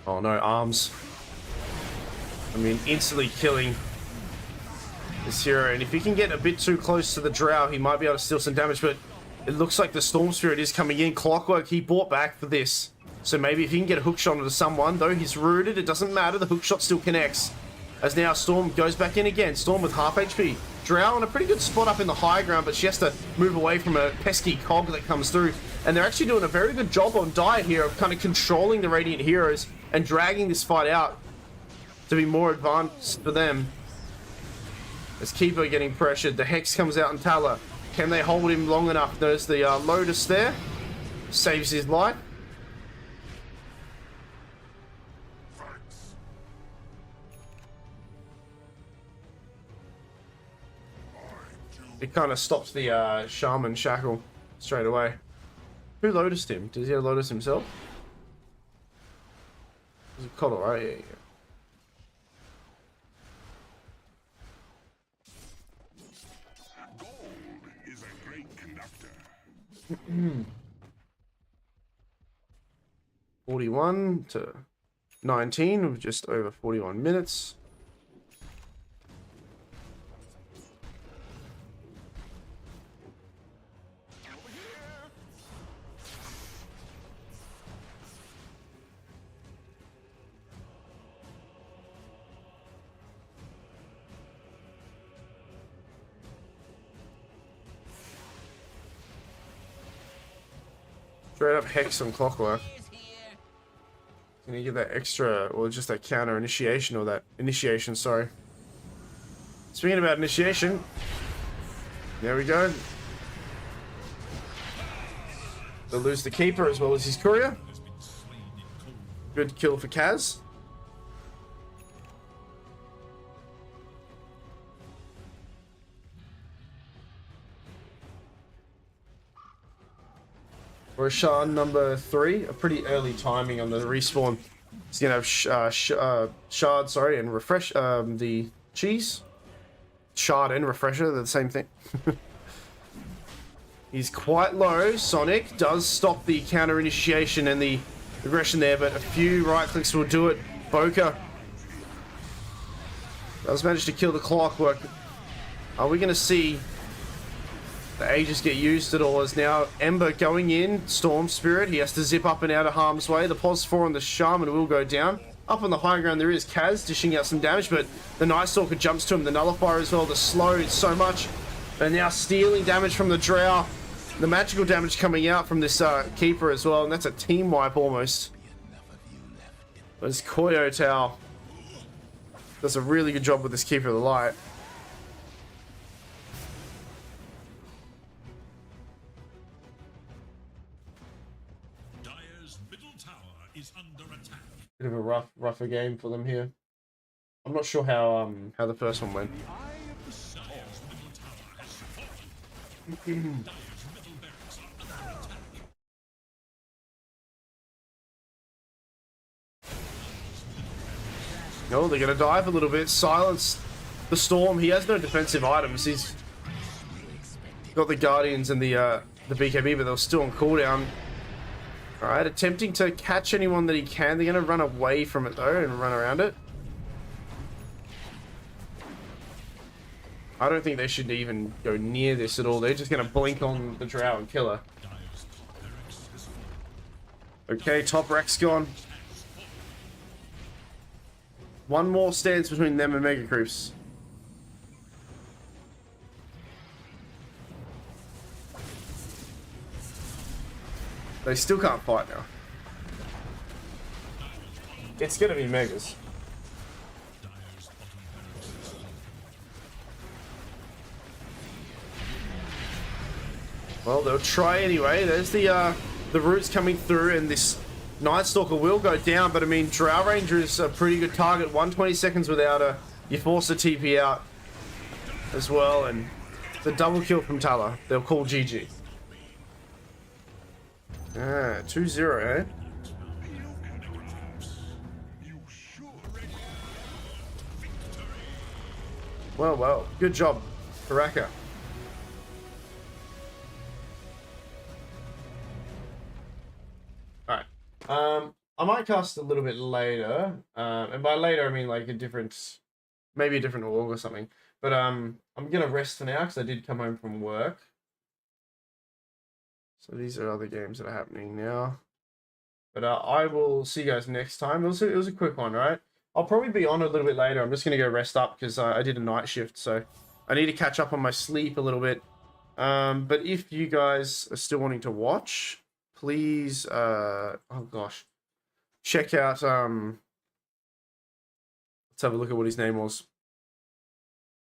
Oh no, arms. I mean, instantly killing this hero. And if he can get a bit too close to the Drow, he might be able to steal some damage. But it looks like the Storm Spirit is coming in. Clockwork, he bought back for this. So maybe if he can get a hookshot onto someone, though he's rooted, it doesn't matter. The hookshot still connects. As now Storm goes back in again. Storm with half HP. Drow on a pretty good spot up in the high ground, but she has to move away from a pesky cog that comes through. And they're actually doing a very good job on Dire here of kind of controlling the Radiant heroes and dragging this fight out to be more advanced for them. As Keeper getting pressured, the Hex comes out in Tala. Can they hold him long enough? There's the Lotus there. Saves his life. It kind of stops the Shaman Shackle straight away. Who lotused him? Does he lotus himself? Is it Coddle, right? Yeah. Gold is a great conductor. 41 to 19 with just over 41 minutes. Straight up Hex on Clockwork. Can you get that extra, or just that counter initiation, or that initiation, sorry. Speaking about initiation, there we go. They'll lose the Keeper as well as his Courier. Good kill for Kaz. Roshan number 3, a pretty early timing on the respawn. He's gonna have shard, sorry, and refresh the cheese. Shard and refresher, they're the same thing. He's quite low. Sonic does stop the counter initiation and the aggression there, but a few right clicks will do it. Boca does manage to kill the Clockwork. Are we gonna see the Aegis get used at all? As now Ember going in, Storm Spirit, he has to zip up and out of harm's way. The Pos 4 on the Shaman will go down. Up on the high ground there is Kaz dishing out some damage, but the Night Stalker jumps to him, the Nullifier as well, the slow so much. And now stealing damage from the Drow. The magical damage coming out from this Keeper as well, and that's a team wipe almost. There's Koyo Tao. Does a really good job with this Keeper of the Light. Dire's middle tower is under attack. Bit of a rougher game for them here. I'm not sure how the first one went. Dire's middle tower has fallen. Dire's middle barracks are under attack. No, they're gonna dive a little bit. Silence the Storm. He has no defensive items. He's got the Guardians and the BKB, but they're still on cooldown. Alright, attempting to catch anyone that he can. They're gonna run away from it though and run around it. I don't think they should even go near this at all. They're just gonna blink on the Drow and kill her. Dire's top barracks has fallen. Okay, top Rex gone. One more stands between them and Mega Creeps. They still can't fight now. It's gonna be Megas. Dire's bottom barracks has fallen. Well, they'll try anyway. There's the roots coming through, and this Night Stalker will go down. But I mean, Drow Ranger is a pretty good target. 120 seconds without her. You force the TP out as well, and the double kill from Tala. They'll call GG. 2-0, eh? Well, good job, Baraka. Alright. I might cast a little bit later. And by later I mean like maybe a different org or something. But I'm gonna rest for now because I did come home from work. So these are other games that are happening now. But I will see you guys next time. It was a quick one, right? I'll probably be on a little bit later. I'm just going to go rest up because I did a night shift. So I need to catch up on my sleep a little bit. But if you guys are still wanting to watch, please, oh gosh, check out, let's have a look at what his name was.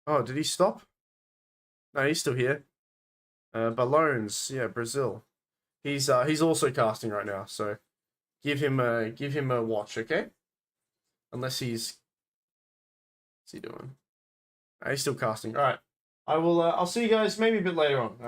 Oh, did he stop? No, he's still here. Ballones, yeah, Brazil. He's also casting right now, so give him a watch, okay? Unless what's he doing? He's still casting. All right, I'll see you guys maybe a bit later on.